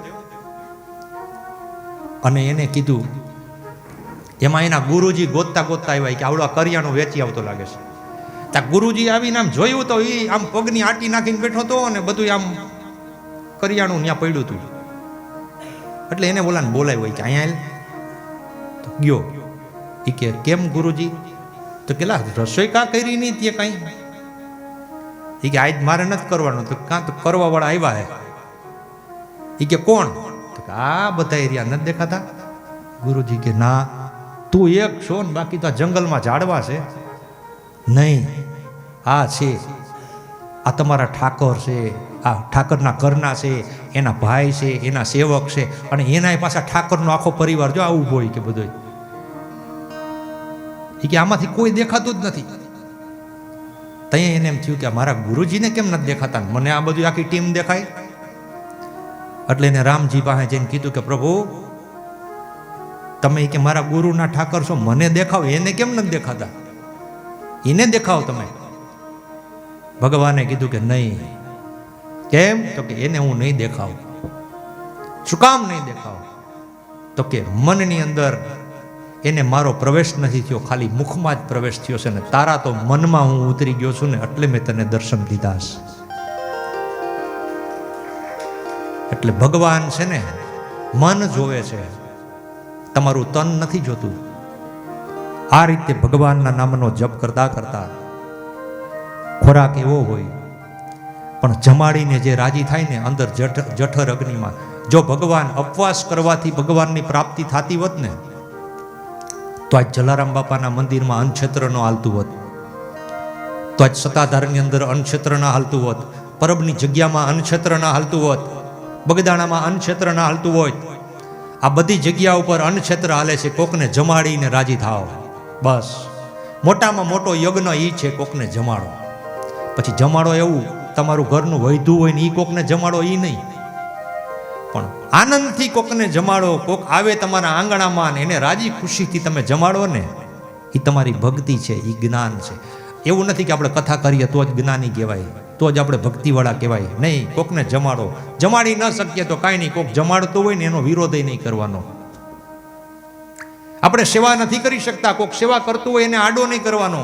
અને એને કીધું, એમાં એના ગુરુજી ગોતતા ગોતતા આવ્યા કે આવડો કરિયાણું વેચી આવતો લાગે છે. ત્યાં ગુરુજી આવીને આમ જોયું તો એ આમ પગની આટી નાખીને બેઠો હતો અને બધું આમ કરિયાણું ત્યાં પડ્યું હતું. એટલે એને બોલાને બોલાવ્યો હોય કે અહીંયા તો ગયો. એ કે કેમ ગુરુજી? તો કેલા રસોઈ કાં કરી નહીં તે કાંઈ? એ કે આજ મારે નથી કરવાનું. તો કાં તો કરવા વાળા આવ્યા હે. એ કે કોણ? તો કે આ બધા એરિયા નથી દેખાતા. ગુરુજી કે ના, તું એક છો ને બાકી તો આ જંગલમાં ઝાડવા છે. નહીં, આ છે, આ તમારા ઠાકોર છે, આ ઠાકરના ઘરના છે, એના ભાઈ છે, એના સેવક છે, અને એના પાછા ઠાકરનો આખો પરિવાર જો આવું હોય કે બધું. એ કે આમાંથી કોઈ દેખાતું જ નથી. ત્યાં એને એમ થયું કે મારા ગુરુજીને કેમ નથી દેખાતા, મને આ બધું આખી ટીમ દેખાય. એટલે એને રામજી પાસે જઈને કીધું કે પ્રભુ, તમે કે મારા ગુરુના ઠાકર છો, મને દેખાવ, એને કેમ નથી દેખાતા? એને દેખાવ તમે. ભગવાને કીધું કે નહીં. કેમ? તો કે એને હું નહીં દેખાવ. શું કામ નહીં દેખાવ? તો કે મનની અંદર એને મારો પ્રવેશ નથી થયો, ખાલી મુખમાં જ પ્રવેશ થયો છે ને તારા તો મનમાં હું ઉતરી ગયો છું ને એટલે મેં તને દર્શન દીધા છે. એટલે ભગવાન છે ને મન જોવે છે, તમારું તન નથી જોતું. આ રીતે ભગવાનના નામનો જપ કરતા કરતા ખોરાક એવો હોય પણ જમાડીને જે રાજી થાય ને અંદર જઠર અગ્નિમાં, જો ભગવાન ઉપવાસ કરવાથી ભગવાનની પ્રાપ્તિ થતી હોત ને તો આજ જલારામ બાપાના મંદિરમાં અન્નક્ષેત્ર ન હાલતું હોત, તો આજ સત્તાધારની અંદર અન્નક્ષેત્ર ન હાલતું હોત, પરબની જગ્યામાં અન્નક્ષેત્ર ન હાલતું હોત, બગદાણામાં અન્નક્ષેત્ર ન હાલતું હોય. આ બધી જગ્યા ઉપર અન્નક્ષેત્ર હાલે છે. કોકને જમાડીને રાજી થાવ, બસ મોટામાં મોટો યજ્ઞ એ છે, કોકને જમાડો. પછી જમાડો એવું તમારું ઘરનું વૈધું હોય ને એ કોકને જમાડો એ નહીં, પણ આનંદથી કોકને જમાડો. કોક આવે તમારા આંગણામાં એને રાજી ખુશીથી તમે જમાડો ને, એ તમારી ભક્તિ છે, એ જ્ઞાન છે. એવું નથી કે આપણે કથા કરીએ તો જ જ્ઞાની કહેવાય, તો જ આપણે ભક્તિવાળા કહેવાય. નહીં, કોકને જમાડો. જમાડી ન શકીએ તો કાંઈ નહીં, કોક જમાડતો હોય ને એનો વિરોધ નહીં કરવાનો. આપણે સેવા નથી કરી શકતા, કોક સેવા કરતું હોય એને આડો નહીં કરવાનો.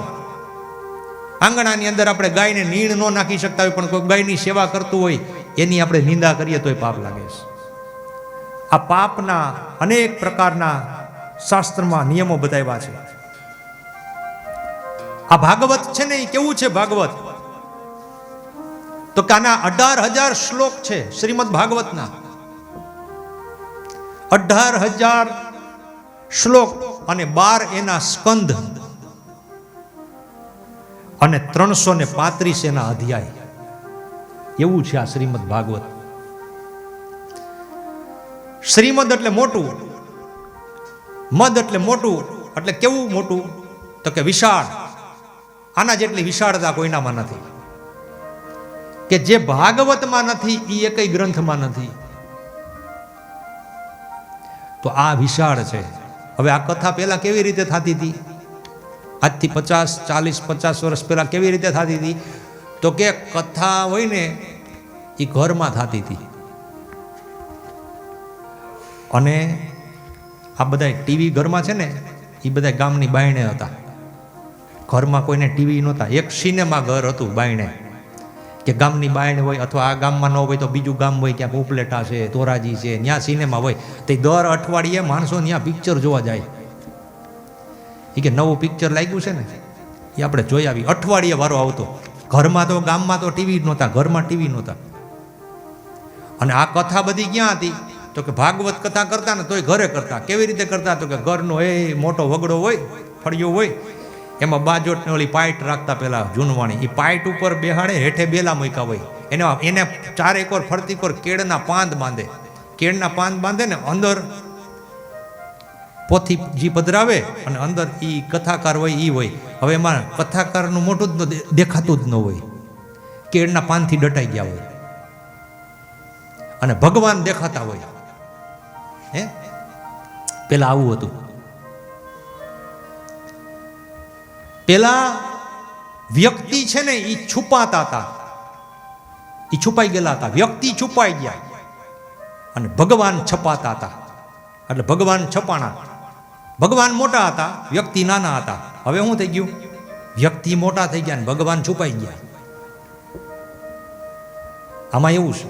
આંગણાની અંદર આપણે ગાયને નીણ ન નાખી શકતા હોય પણ કોઈ ગાયની સેવા કરતું હોય એની આપણે નિંદા કરીએ તોય પાપ લાગે છે. આ પાપના અનેક પ્રકારના શાસ્ત્રમાં નિયમો બતાવ્યા છે. આ ભાગવત છે ને એ કેવું છે ભાગવત? તો કે આના 18,000 શ્લોક છે શ્રીમદ ભાગવતના. 18,000 શ્લોક અને 12 એના સ્કંદ અને 335 એના અધ્યાય. એવું છે આ શ્રીમદ ભાગવત. શ્રીમદ એટલે મોટું, મદ એટલે મોટું. એટલે કેવું મોટું? તો કે વિશાળ. આના જેટલી વિશાળતા કોઈનામાં નથી, કે જે ભાગવતમાં નથી એ એકય ગ્રંથમાં નથી. તો આ વિશાળ છે. હવે આ કથા પહેલા કેવી રીતે થતી હતી? આજથી 50, 40, 50 વર્ષ પહેલા કેવી રીતે થતી હતી? તો કે કથા હોય ને એ ઘરમાં થતી હતી. અને આ બધા ટીવી ઘરમાં છે ને એ બધા ગામની બાયણે હતા. ઘરમાં કોઈને ટીવી નહોતા. એક સિનેમા ઘર હતું બાયણે, કે ગામની બાયણે હોય અથવા આ ગામમાં ન હોય તો બીજું ગામ હોય, ક્યાંક ઉપલેટા છે, ધોરાજી છે, ત્યાં સિનેમા હોય. તો દર અઠવાડિયે માણસો ત્યાં પિક્ચર જોવા જાય. એ કે નવું પિક્ચર લાગ્યું છે ને એ આપણે જોઈ આવી. અઠવાડિયે વારો આવતો. ઘરમાં તો ગામમાં તો ટીવી નહોતા, ઘરમાં ટીવી નહોતા. અને આ કથા બધી ક્યાં હતી? તો કે ભાગવત કથા કરતા ને તોય ઘરે કરતા. કેવી રીતે કરતા? તો કે ઘરનો મોટો વગડો હોય, ફળિયો હોય, એમાં બાજોટને ઓલી પાઇટ રાખતા પેલા જૂનવાણી. એ પાઇટ ઉપર બેહાડે, હેઠે બેલા મૂક્યા હોય, એને ચારે કોર ફરતી કોર કેળના પાંદ બાંધે. કેળના પાંદ બાંધે ને અંદર પોથી જી પધરાવે અને અંદર એ કથાકાર હોય એ હોય. હવે એમાં કથાકારનું મોટું જ દેખાતું જ ન હોય, કેળના પાનથી ડટાઈ ગયા હોય અને ભગવાન દેખાતા હોય. હે પેલા આવું હતું. પેલા વ્યક્તિ છે ને એ છુપાતા હતા, એ છુપાઈ ગયેલા હતા. વ્યક્તિ છુપાઈ ગયા અને ભગવાન છપાતા હતા. એટલે ભગવાન છપાણા. ભગવાન મોટા હતા, વ્યક્તિ નાના હતા. હવે શું થઈ ગયું? વ્યક્તિ મોટા થઈ ગયા ને ભગવાન છુપાઈ ગયા. આમાં એવું છે,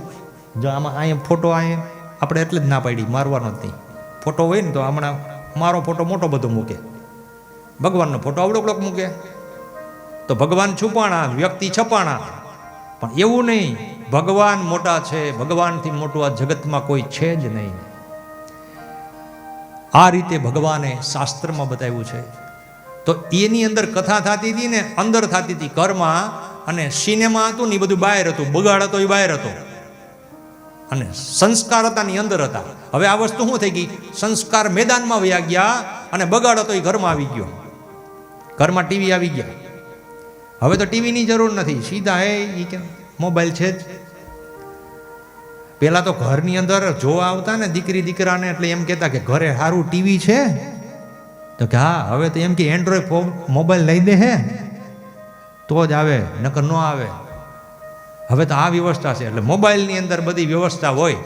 જો આમાં અહીંયા ફોટો અહીંયા આપણે એટલે જ ના પાડી, મારવાનો જ નહીં. ફોટો હોય ને તો હમણાં મારો ફોટો મોટો બધો મૂકે, ભગવાનનો ફોટો આવડોક મૂકે. તો ભગવાન છુપાણા, વ્યક્તિ છપાણા. પણ એવું નહીં, ભગવાન મોટા છે, ભગવાનથી મોટું આ જગતમાં કોઈ છે જ નહીં. આ રીતે ભગવાને શાસ્ત્રમાં બતાવ્યું છે. તો એની અંદર કથા થતી હતી ને અંદર થતી હતી ઘરમાં, અને સિનેમા હતું ને એ બધું બહાર હતું, બગાડ હતો એ બહાર હતો, અને સંસ્કાર હતા ની અંદર હતા. હવે આ વસ્તુ શું થઈ ગઈ? સંસ્કાર મેદાનમાં વયા ગયા અને બગાડ હતો એ ઘરમાં આવી ગયો. ઘરમાં ટીવી આવી ગયા. હવે તો ટીવીની જરૂર નથી, સીધા એ કે મોબાઈલ છે જ. પેલા તો ઘરની અંદર જોવા આવતા ને દીકરી દીકરાને, એટલે એમ કહેતા કે ઘરે સારું ટીવી છે? તો કે હા. હવે તો એમ કે એન્ડ્રોઈડ મોબાઈલ લઈ દે હે તો જ આવે, નકર ન આવે. હવે તો આ વ્યવસ્થા છે. એટલે મોબાઈલની અંદર બધી વ્યવસ્થા હોય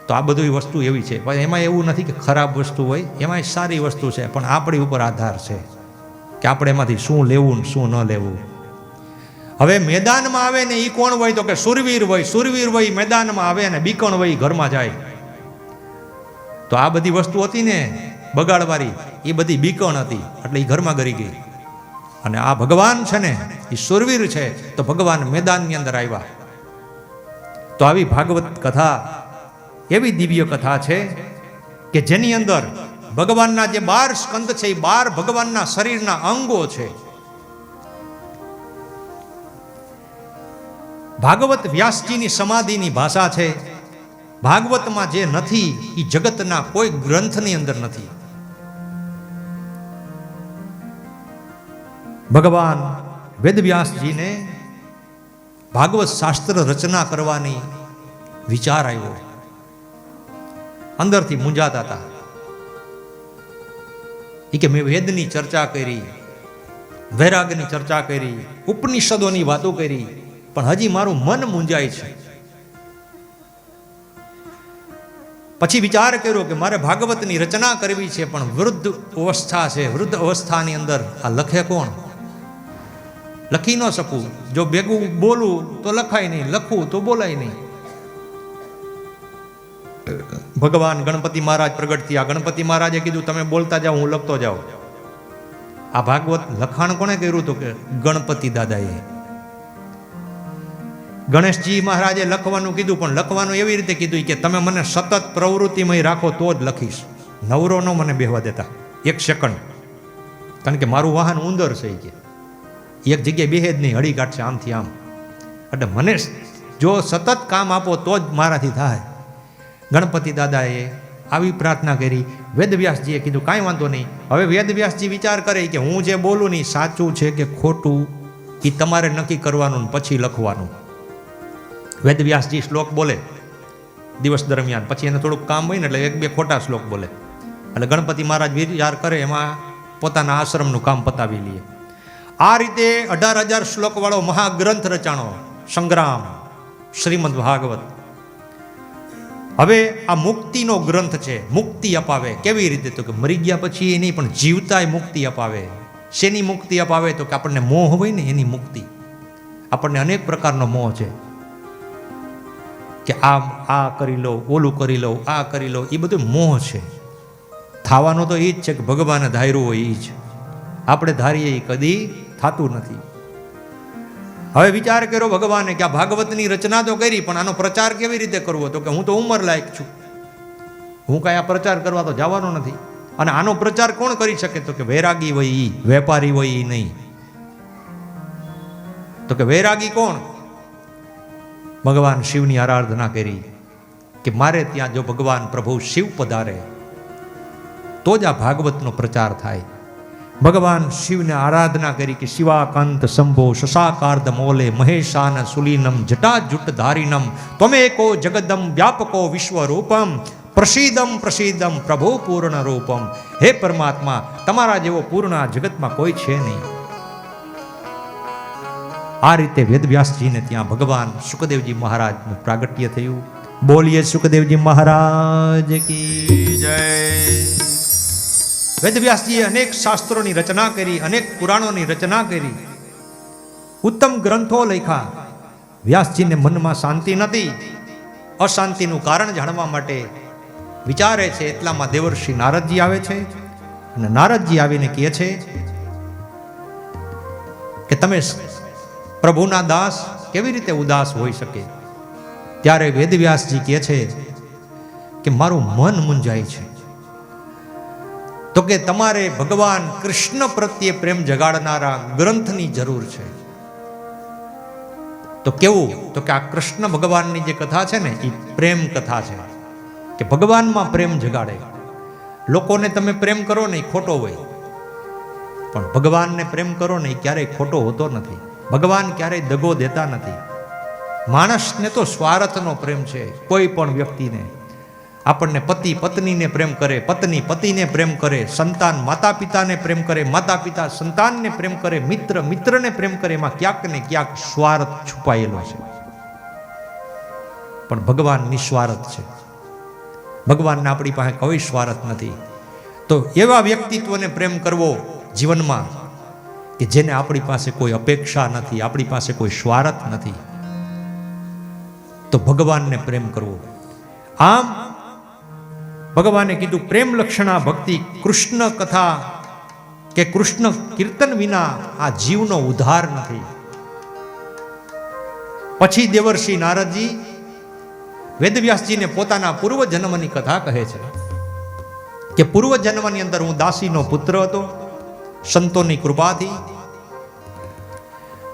તો આ બધી વસ્તુ એવી છે. પણ એમાં એવું નથી કે ખરાબ વસ્તુ હોય, એમાં સારી વસ્તુ છે. પણ આપણી ઉપર આધાર છે કે આપણે એમાંથી શું લેવું ને શું ન લેવું. હવે મેદાનમાં આવે ને એ કોણ હોય? તો કે સુરવીર હોય. સુરવીર હોય મેદાનમાં આવે અને બીકણ હોય ઘરમાં જાય. તો આ બધી વસ્તુ હતી ને બગાડવાળી, એ બધી બીકણ હતી, એટલે એ ઘરમાં ગરી ગઈ. અને આ ભગવાન છે ને એ સુરવીર છે, તો ભગવાન મેદાનની અંદર આવ્યા. તો આવી ભાગવત કથા એવી દિવ્ય કથા છે કે જેની અંદર ભગવાનના જે 12 સ્કંદ છે એ 12 ભગવાનના શરીરના અંગો છે. ભાગવત વ્યાસજીની સમાધિની ભાષા છે. ભાગવતમાં જે નથી એ જગતના કોઈ ગ્રંથની અંદર નથી. ભગવાન વેદવ્યાસજીને ભાગવત શાસ્ત્ર રચના કરવાની વિચાર આવ્યો. અંદરથી મૂંઝાતા હતા. એ કે મેં વેદની ચર્ચા કરી, વૈરાગની ચર્ચા કરી, ઉપનિષદોની વાતો કરી, પણ હજી મારું મન મૂંઝાય છે. પછી વિચાર કર્યો કે મારે ભાગવતની રચના કરવી છે, પણ વૃદ્ધ અવસ્થા છે. વૃદ્ધ અવસ્થાની અંદર આ લખે કોણ? લખી ન શકું. જો ભેગું બોલું તો લખાય નહીં, લખું તો બોલાય નહીં. ભગવાન ગણપતિ મહારાજ પ્રગટ થયા. ગણપતિ મહારાજે કીધું તમે બોલતા જાઓ, હું લખતો જાઉં. આ ભાગવત લખાણ કોણે કર્યું? તો કે ગણપતિ દાદાએ. ગણેશજી મહારાજે લખવાનું કીધું, પણ લખવાનું એવી રીતે કીધું કે તમે મને સતત પ્રવૃત્તિમય રાખો તો જ લખીશ, નવરો ન મને બેહવા દેતા એક સેકન્ડ. કારણ કે મારું વાહન ઉંદર છે, કે એક જગ્યાએ બેહે જ નહીં, હળી કાઢશે આમથી આમ. એટલે મને જો સતત કામ આપો તો જ મારાથી થાય. ગણપતિ દાદાએ આવી પ્રાર્થના કરી. વેદવ્યાસજીએ કીધું કાંઈ વાંધો નહીં. હવે વેદવ્યાસજી વિચાર કરે કે હું જે બોલું નહીં સાચું છે કે ખોટું એ તમારે નક્કી કરવાનું, પછી લખવાનું. વેદવ્યાસજી શ્લોક બોલે દિવસ દરમિયાન, પછી એને થોડુંક કામ હોય ને એટલે 1-2 ખોટા શ્લોક બોલે. એટલે ગણપતિ મહારાજ વિચાર કરે એમાં પોતાના આશ્રમનું કામ પતાવી લે. આ રીતે 18,000 શ્લોક વાળો મહાગ્રંથ રચાણો સંગ્રામ શ્રીમદ ભાગવત. હવે આ મુક્તિનો ગ્રંથ છે. મુક્તિ અપાવે કેવી રીતે? તો કે મરી ગયા પછી એ નહીં, પણ જીવતાય મુક્તિ અપાવે. શેની મુક્તિ અપાવે? તો કે આપણને મોહ હોય ને એની મુક્તિ. આપણને અનેક પ્રકારનો મોહ છે કે આ કરી લો, ઓલું કરી લો, આ કરી લો, એ બધું મોહ છે. થવાનો તો એ જ છે કે ભગવાને ધાર્યું હોય એ જ. આપણે ધારીએ એ કદી થતું નથી. હવે વિચાર કર્યો ભગવાને કે આ ભાગવતની રચના તો કરી, પણ આનો પ્રચાર કેવી રીતે કરવો? તો કે હું તો ઉંમર લાયક છું, હું કાંઈ આ પ્રચાર કરવા તો જવાનો નથી. અને આનો પ્રચાર કોણ કરી શકે? તો કે વૈરાગી હોય ઈ, વેપારી હોય ઈ નહીં. તો કે વૈરાગી કોણ? ભગવાન શિવની આરાધના કરી કે મારે ત્યાં જો ભગવાન પ્રભુ શિવ પધારે તો જ આ ભાગવતનો પ્રચાર થાય. ભગવાન શિવને આરાધના કરી કે શિવાકાંત શંભો શશાકાર્દ મોલે મહેશાન સુલીનમ જટાજુટ ધારિનમ ત્વમેકો જગદમ વ્યાપકો વિશ્વરૂપમ પ્રસિદ્ધમ પ્રસિદ્ધમ પ્રભુ પૂર્ણ રૂપમ. હે પરમાત્મા, તમારા જેવો પૂર્ણ આ જગતમાં કોઈ છે નહીં. આ રીતે વેદવ્યાસજીને ત્યાં ભગવાન સુખદેવજી મહારાજનું પ્રાગટ્ય થયું. બોલીએ સુખદેવજી મહારાજ કી જય. વેદવ્યાસજીએ અનેક શાસ્ત્રોની રચના કરી, અનેક પુરાણોની રચના કરી, ઉત્તમ ગ્રંથો લખ્યા. વ્યાસજીને મનમાં શાંતિ નથી. અશાંતિનું કારણ જાણવા માટે વિચારે છે, એટલામાં દેવર્ષિ નારદજી આવે છે. અને નારદજી આવીને કહે છે કે તમે પ્રભુના દાસ કેવી રીતે ઉદાસ હોઈ શકે? ત્યારે વેદવ્યાસજી કહે છે કે મારું મન મૂંઝાય છે. તો કે તમારે ભગવાન કૃષ્ણ પ્રત્યે પ્રેમ જગાડનારા ગ્રંથની જરૂર છે. તો કેવું? તો કે આ કૃષ્ણ ભગવાનની જે કથા છે ને એ પ્રેમ કથા છે, કે ભગવાનમાં પ્રેમ જગાડે. લોકોને તમે પ્રેમ કરો ને એ ખોટો હોય, પણ ભગવાનને પ્રેમ કરો ને એ ક્યારેય ખોટો હોતો નથી. ભગવાન ક્યારેય દગો દેતા નથી. માણસને તો સ્વાર્થનો પ્રેમ છે. કોઈ પણ વ્યક્તિને, આપણને પતિ પત્નીને પ્રેમ કરે, પત્ની પતિને પ્રેમ કરે, સંતાન માતા પિતાને પ્રેમ કરે, માતા પિતા સંતાનને પ્રેમ કરે, મિત્ર મિત્રને પ્રેમ કરે, એમાં ક્યાંક ને ક્યાંક સ્વાર્થ છુપાયેલો છે. પણ ભગવાન નિસ્વાર્થ છે. ભગવાનને આપણી પાસે કોઈ સ્વાર્થ નથી. તો એવા વ્યક્તિત્વને પ્રેમ કરવો જીવનમાં કે જેને આપણી પાસે કોઈ અપેક્ષા નથી, આપણી પાસે કોઈ સ્વાર્થ નથી. તો ભગવાનને પ્રેમ કરવો. આમ ભગવાને કીધું પ્રેમ લક્ષણા ભક્તિ, કૃષ્ણ કથા કે કૃષ્ણ કીર્તન વિના આ જીવનો ઉદ્ધાર નથી. પછી દેવર્ષિ નારદજી વેદવ્યાસજીને પોતાના પૂર્વ જન્મની કથા કહે છે કે પૂર્વ જન્મની અંદર હું દાસીનો પુત્ર હતો. સંતોની કૃપાથી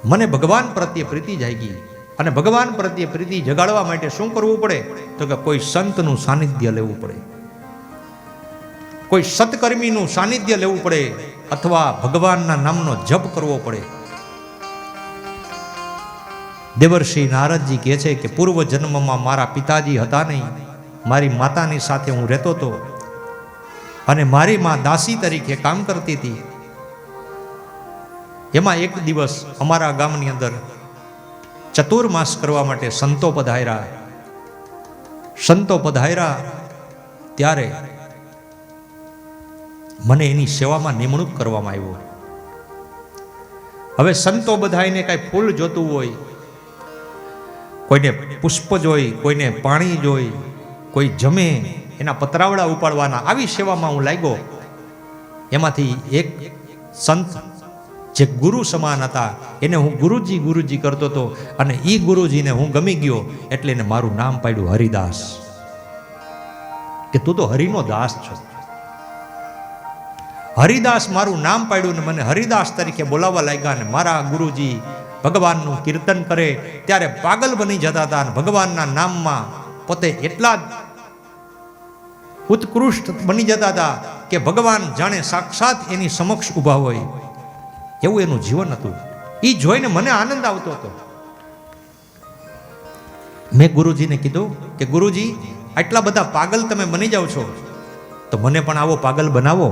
મને ભગવાન પ્રત્યે પ્રીતિ જાગી. અને ભગવાન પ્રત્યે પ્રીતિ જગાડવા માટે શું કરવું પડે? તો કે કોઈ સંતનું સાનિધ્ય લેવું પડે, કોઈ સત્કર્મીનું સાનિધ્ય લેવું પડે, અથવા ભગવાનના નામનો જપ કરવો પડે. દેવર્ષિ નારદજી કહે છે કે પૂર્વ જન્મમાં મારા પિતાજી હતા નહીં, મારી માતાની સાથે હું રહેતો હતો, અને મારી માં દાસી તરીકે કામ કરતી હતી. એમાં એક દિવસ અમારા ગામની અંદર ચતુર્માસ કરવા માટે સંતો પધાર્યા. સંતો પધાર્યા ત્યારે મને એની સેવામાં નિમણૂક કરવામાં આવ્યો. હવે સંતો બધાને કાંઈ ફૂલ જોતું હોય, કોઈને પુષ્પ જોઈ, કોઈને પાણી જોઈ, કોઈ જમે એના પતરાવડા ઉપાડવાના, આવી સેવામાં હું લાગ્યો. એમાંથી એક સંત જે ગુરુ સમાન હતા એને હું ગુરુજી ગુરુજી કરતો હતો, અને એ ગુરુજીને હું ગમી ગયો એટલે એને મારું નામ પાડ્યું હરિદાસ, કે તું તો હરિનો દાસ છો. હરિદાસ મારું નામ પાડ્યું ને મને હરિદાસ તરીકે બોલાવવા લાગ્યા. ને મારા ગુરુજી ભગવાનનું કીર્તન કરે ત્યારે પાગલ બની જતા હતા, અને ભગવાનના નામમાં પોતે એટલા જ ઉત્કૃષ્ટ બની જતા હતા કે ભગવાન જાણે સાક્ષાત એની સમક્ષ ઊભા હોય એવું એનું જીવન હતું. એ જોઈને મને આનંદ આવતો હતો. મેં ગુરુજીને કીધું કે ગુરુજી, આટલા બધા પાગલ તમે બની જાઓ છો તો મને પણ આવો પાગલ બનાવો.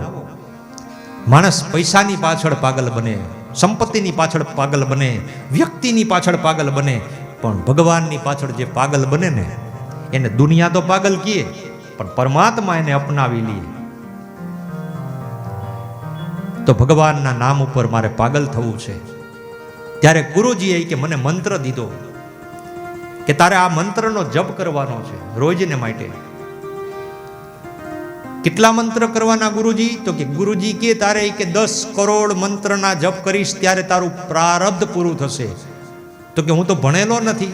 માણસ પૈસાની પાછળ પાગલ બને, સંપત્તિની પાછળ પાગલ બને, વ્યક્તિની પાછળ પાગલ બને, પણ ભગવાનની પાછળ જે પાગલ બને ને એને દુનિયા તો પાગલ કહે, પણ પરમાત્મા એને અપનાવી લે. તો ભગવાનના નામ ઉપર મારે પાગલ થવું છે. ત્યારે ગુરુજીએ કે મને મંત્ર દીધો કે તારે આ મંત્રનો જપ કરવાનો છે રોજને માટે. કેટલા મંત્ર કરવાના ગુરુજી? તો કે ગુરુજી કે તારે કે 10 કરોડ મંત્રના જપ કરીશ ત્યારે તારું પ્રારબ્ધ પૂરું થશે. તો કે હું તો ભણેલો નથી,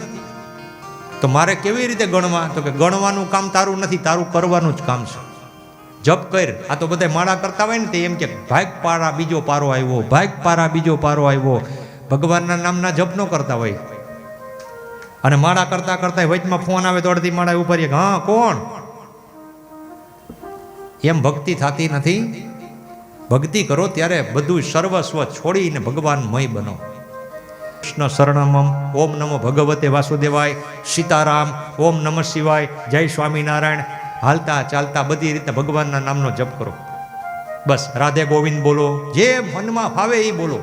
તો મારે કેવી રીતે ગણવા? તો કે ગણવાનું કામ તારું નથી, તારું કરવાનું જ કામ છે. જપ કર. આ તો બધા માળા કરતા હોય ને તે એમ કે ભાગ પારા બીજો પારો આવ્યો, ભાગ પારા બીજો પારો આવ્યો. ભગવાનના નામના જપ ન કરતા હોય અને માળા કરતા કરતા વચમાં ફોન આવે તો અડધી માળા ઉપર હા કોણ? એમ ભક્તિ થતી નથી. ભક્તિ કરો ત્યારે બધું સર્વસ્વ છોડીને ભગવાનમય બનો. કૃષ્ણ શરણમમ, ઓમ નમો ભગવતે વાસુદેવાય, સીતારામ, ઓમ નમઃ શિવાય, જય સ્વામિનારાયણ. હાલતા ચાલતા બધી રીતે ભગવાનના નામનો જપ કરો. બસ રાધે ગોવિંદ બોલો, જે મનમાં ફાવે એ બોલો.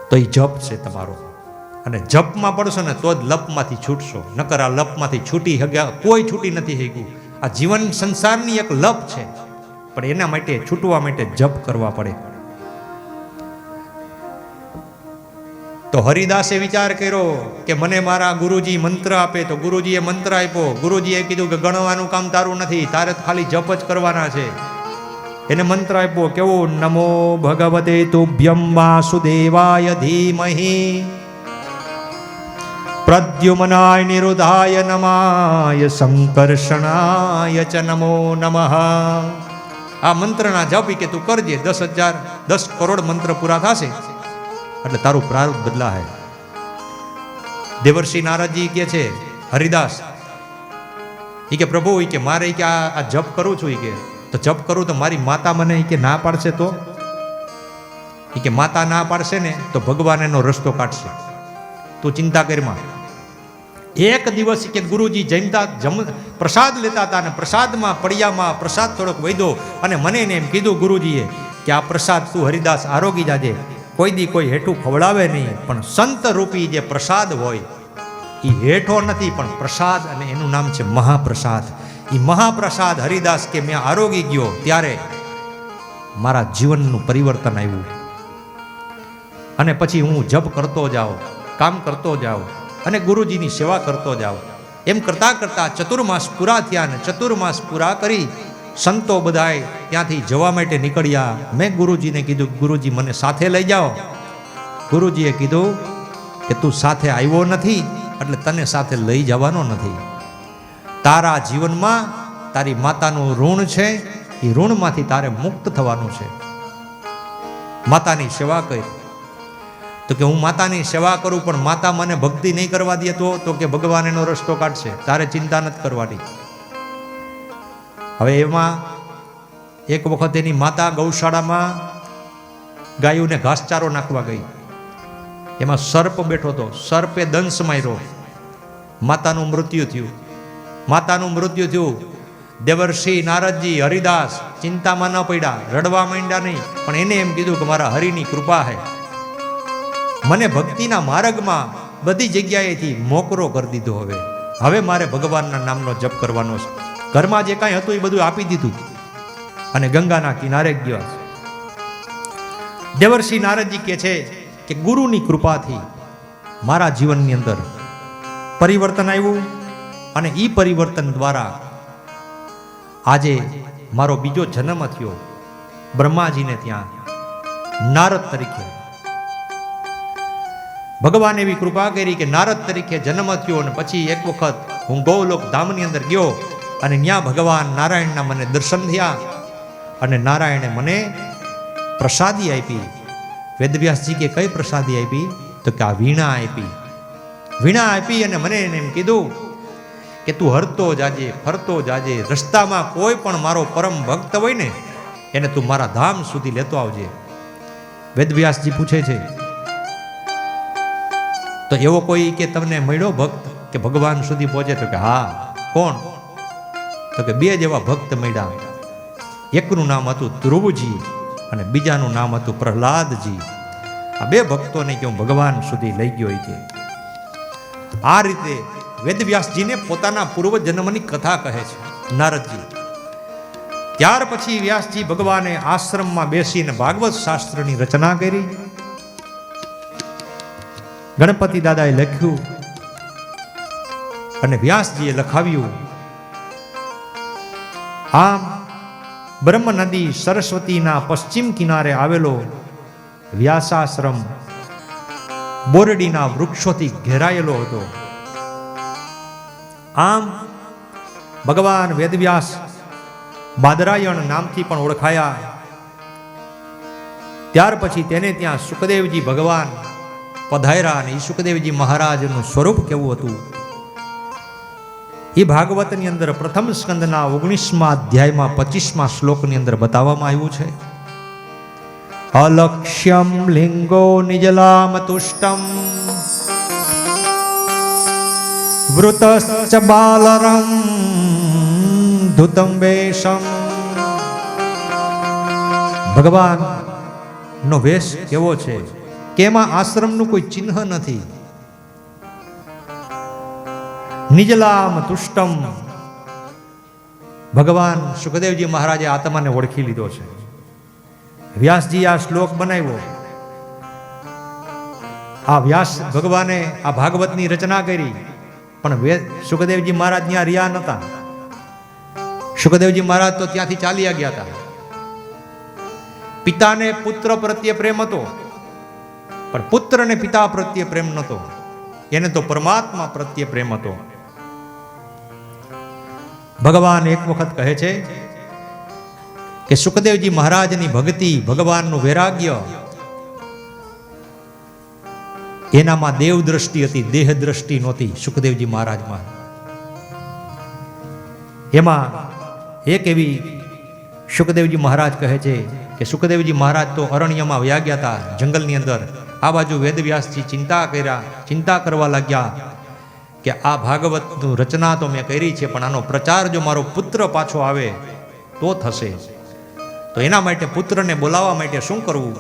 તો એ જપ છે તમારો. અને જપમાં પડશો ને તો જ લપમાંથી છૂટશો. નકર આ લપમાંથી છૂટી શક્યા કોઈ છૂટી નથી શક્યું. આ જીવન સંસારની એક લપ છે, પણ એના માટે છૂટવા માટે જપ કરવા પડે. તો હરિદાસે વિચાર કર્યો કે મને મારા ગુરુજી મંત્ર આપે, તો ગુરુજીએ મંત્ર આપ્યો. ગુરુજીએ કીધું કે ગણવાનું કામ તારું નથી, તારે ખાલી જપ જ કરવાના છે. એને મંત્ર આપ્યો કેવો? નમો ભગવતે તુભ્યમ વાસુદેવાય ધીમહિ પ્રદ્યુમનાય નિરુધાય નમાય સંકર્ષણાય ચ નમો નમઃ. આ મંત્રના જપ કે તું કરજે. 10 કરોડ મંત્ર પૂરા થશે એટલે તારું પ્રારબ્ધ બદલાય. દેવર્ષિ નારદજી કે છે હરિદાસ એ કે પ્રભુ એ કે મારે કે આ જપ કરું છું, એ કે તો જપ કરું તો મારી માતા મને કે ના પાડશે તો? એ કે માતા ના પાડશે ને તો ભગવાન એનો રસ્તો કાઢશે, તું ચિંતા કરમાં. એક દિવસ કે ગુરુજી જમતા પ્રસાદ લેતા હતા, અને પ્રસાદમાં પડિયામાં પ્રસાદ થોડોક વધ્યો, અને મને એને એમ કીધું ગુરુજીએ કે આ પ્રસાદ તું હરિદાસ આરોગી જાજે, કોઈ દી કોઈ હેઠું ખવડાવે નહીં, પણ સંત રૂપી જે પ્રસાદ હોય એ હેઠો નથી પણ પ્રસાદ, અને એનું નામ છે મહાપ્રસાદ. એ મહાપ્રસાદ હરિદાસ કે મેં આરોગી ગયો ત્યારે મારા જીવનનું પરિવર્તન આવ્યું. અને પછી હું જપ કરતો જાઉં, કામ કરતો જાઉં અને ગુરુજીની સેવા કરતો જાઉં. એમ કરતા કરતા ચતુર્માસ પૂરા થયા, અને ચતુર્માસ પૂરા કરી સંતો બધાય ત્યાંથી જવા માટે નીકળ્યા. મેં ગુરુજીને કીધું ગુરુજી મને સાથે લઈ જાઓ. ગુરુજીએ કીધું કે તું સાથે આવ્યો નથી એટલે તને સાથે લઈ જવાનો નથી. તારા જીવનમાં તારી માતાનું ઋણ છે, એ ઋણમાંથી તારે મુક્ત થવાનું છે. માતાની સેવા કરી. તો કે હું માતાની સેવા કરું પણ માતા મને ભક્તિ નહીં કરવા દે તો કે ભગવાન એનો રસ્તો કાઢશે, તારે ચિંતા નથી કરવાની. હવે એમાં એક વખત એની માતા ગૌશાળામાં ગાયોને ઘાસચારો નાખવા ગઈ. એમાં સર્પ બેઠો હતો, સર્પે દંશ માર્યો, માતાનું મૃત્યુ થયું. માતાનું મૃત્યુ થયું. દેવર્ષિ નારદજી હરિદાસ ચિંતામાં ન પડ્યા, રડવા માંડ્યા નહીં, પણ એને એમ કીધું કે મારા હરિની કૃપા છે, મને ભક્તિના માર્ગમાં બધી જગ્યાએથી મોકરો કરી દીધો. હવે મારે ભગવાનના નામનો જપ કરવાનો છે. ઘરમાં જે કાંઈ હતું એ બધું આપી દીધું અને ગંગાના કિનારે ગયો. દેવર્ષિ નારદજી કહે છે કે ગુરુની કૃપાથી મારા જીવનની અંદર પરિવર્તન આવ્યું, અને એ પરિવર્તન દ્વારા આજે મારો બીજો જન્મ થયો બ્રહ્માજીને ત્યાં નારદ તરીકે. ભગવાન એવી કૃપા કરી કે નારદ તરીકે જન્મ થયો, અને પછી એક વખત હું ગૌલોક ધામની અંદર ગયો, અને ત્યાં ભગવાન નારાયણના મને દર્શન થયા, અને નારાયણે મને પ્રસાદી આપી. વેદવ્યાસજી કે કઈ પ્રસાદી આપી? તો કે આ વીણા આપી. વીણા આપી અને મને એમ કીધું કે તું હરતો જાજે, ફરતો જાજે, રસ્તામાં કોઈ પણ મારો પરમ ભક્ત હોય ને એને તું મારા ધામ સુધી લેતો આવજે. વેદવ્યાસજી પૂછે છે તો એવો કોઈ કે તમને મળ્યો ભક્ત કે ભગવાન સુધી પહોંચે? તો કે હા. કોણ? તો કે 2 જેવા ભક્ત મળ્યા. એકનું નામ હતું ધ્રુવજી અને બીજાનું નામ હતું પ્રહલાદજી. આ 2 ભક્તોને કે હું ભગવાન સુધી લઈ ગયો. કે આ રીતે વેદવ્યાસજીને પોતાના પૂર્વ જન્મની કથા કહે છે નારદજી. ત્યાર પછી વ્યાસજી ભગવાને આશ્રમમાં બેસીને ભાગવત શાસ્ત્રની રચના કરી. ગણપતિ દાદાએ લખ્યું અને વ્યાસજીએ લખાવ્યું. આમ બ્રહ્મ નદી સરસ્વતીના પશ્ચિમ કિનારે આવેલો વ્યાસાશ્રમ બોરડીના વૃક્ષોથી ઘેરાયેલો હતો. આમ ભગવાન વેદવ્યાસ બાદરાયણ નામથી પણ ઓળખાયા. ત્યાર પછી તેને ત્યાં સુખદેવજી ભગવાન પધાર્યા અને એ સુખદેવજી મહારાજનું સ્વરૂપ કેવું હતું એ ભાગવતની અંદર પ્રથમ સ્કંદના 19મા અધ્યાયમાં 25મા શ્લોકની અંદર બતાવવામાં આવ્યું છે. અલક્ષ્યમ લિંગો નિજલામ તુષ્ટમ વૃતશ્ચ બાલરમ ધુતમ વેશમ. ભગવાન નો વેશ કેવો છે કે એમાં આશ્રમનું કોઈ ચિહ્ન નથી. નિજલામ તુષ્ટમ. ભગવાન સુખદેવજી મહારાજે આત્માને ઓળખી લીધો છે. વ્યાસજી આ શ્લોક બનાવ્યો. આ વ્યાસ ભગવાને આ ભાગવતની રચના કરી, પણ સુખદેવજી મહારાજ ત્યાં રહ્યા નતા. સુખદેવજી મહારાજ તો ત્યાંથી ચાલ્યા ગયા હતા. પિતાને પુત્ર પ્રત્યે પ્રેમ હતો, પણ પુત્રને પિતા પ્રત્યે પ્રેમ નહોતો. એને તો પરમાત્મા પ્રત્યે પ્રેમ હતો. ભગવાન એક વખત કહે છે કે સુખદેવજી મહારાજની ભક્તિ, ભગવાનનું વૈરાગ્ય, એનામાં દેવ દ્રષ્ટિ હતી, દેહ દ્રષ્ટિ નહોતી સુખદેવજી મહારાજમાં. એમાં એક એવી સુખદેવજી મહારાજ કહે છે કે સુખદેવજી મહારાજ તો અરણ્યમાં વયા ગયા હતા, જંગલની અંદર. આ બાજુ વેદવ્યાસજી ચિંતા કરવા લાગ્યા કે આ ભાગવતનું રચના તો મેં કરી છે, પણ આનો પ્રચાર જો મારો પુત્ર પાછો આવે તો થશે. તો એના માટે પુત્રને બોલાવવા માટે શું કરવું?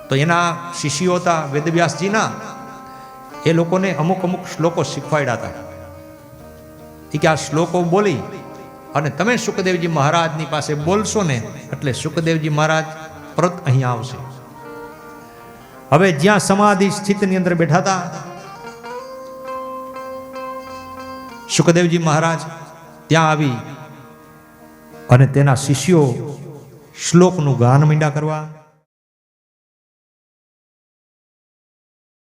તો એના શિષ્યો હતા વેદવ્યાસજીના, એ લોકોને અમુક શ્લોકો શીખવાડ્યા હતા. કે આ શ્લોકો બોલી અને તમે સુખદેવજી મહારાજની પાસે બોલશો ને એટલે સુખદેવજી મહારાજ પરત અહીંયા આવશે. હવે જ્યાં સમાધિ સ્થિતની અંદર બેઠા હતા સુખદેવજી મહારાજ, ત્યાં આવી અને તેના શિષ્યો શ્લોકનું ગાન માંડ્યા કરવા.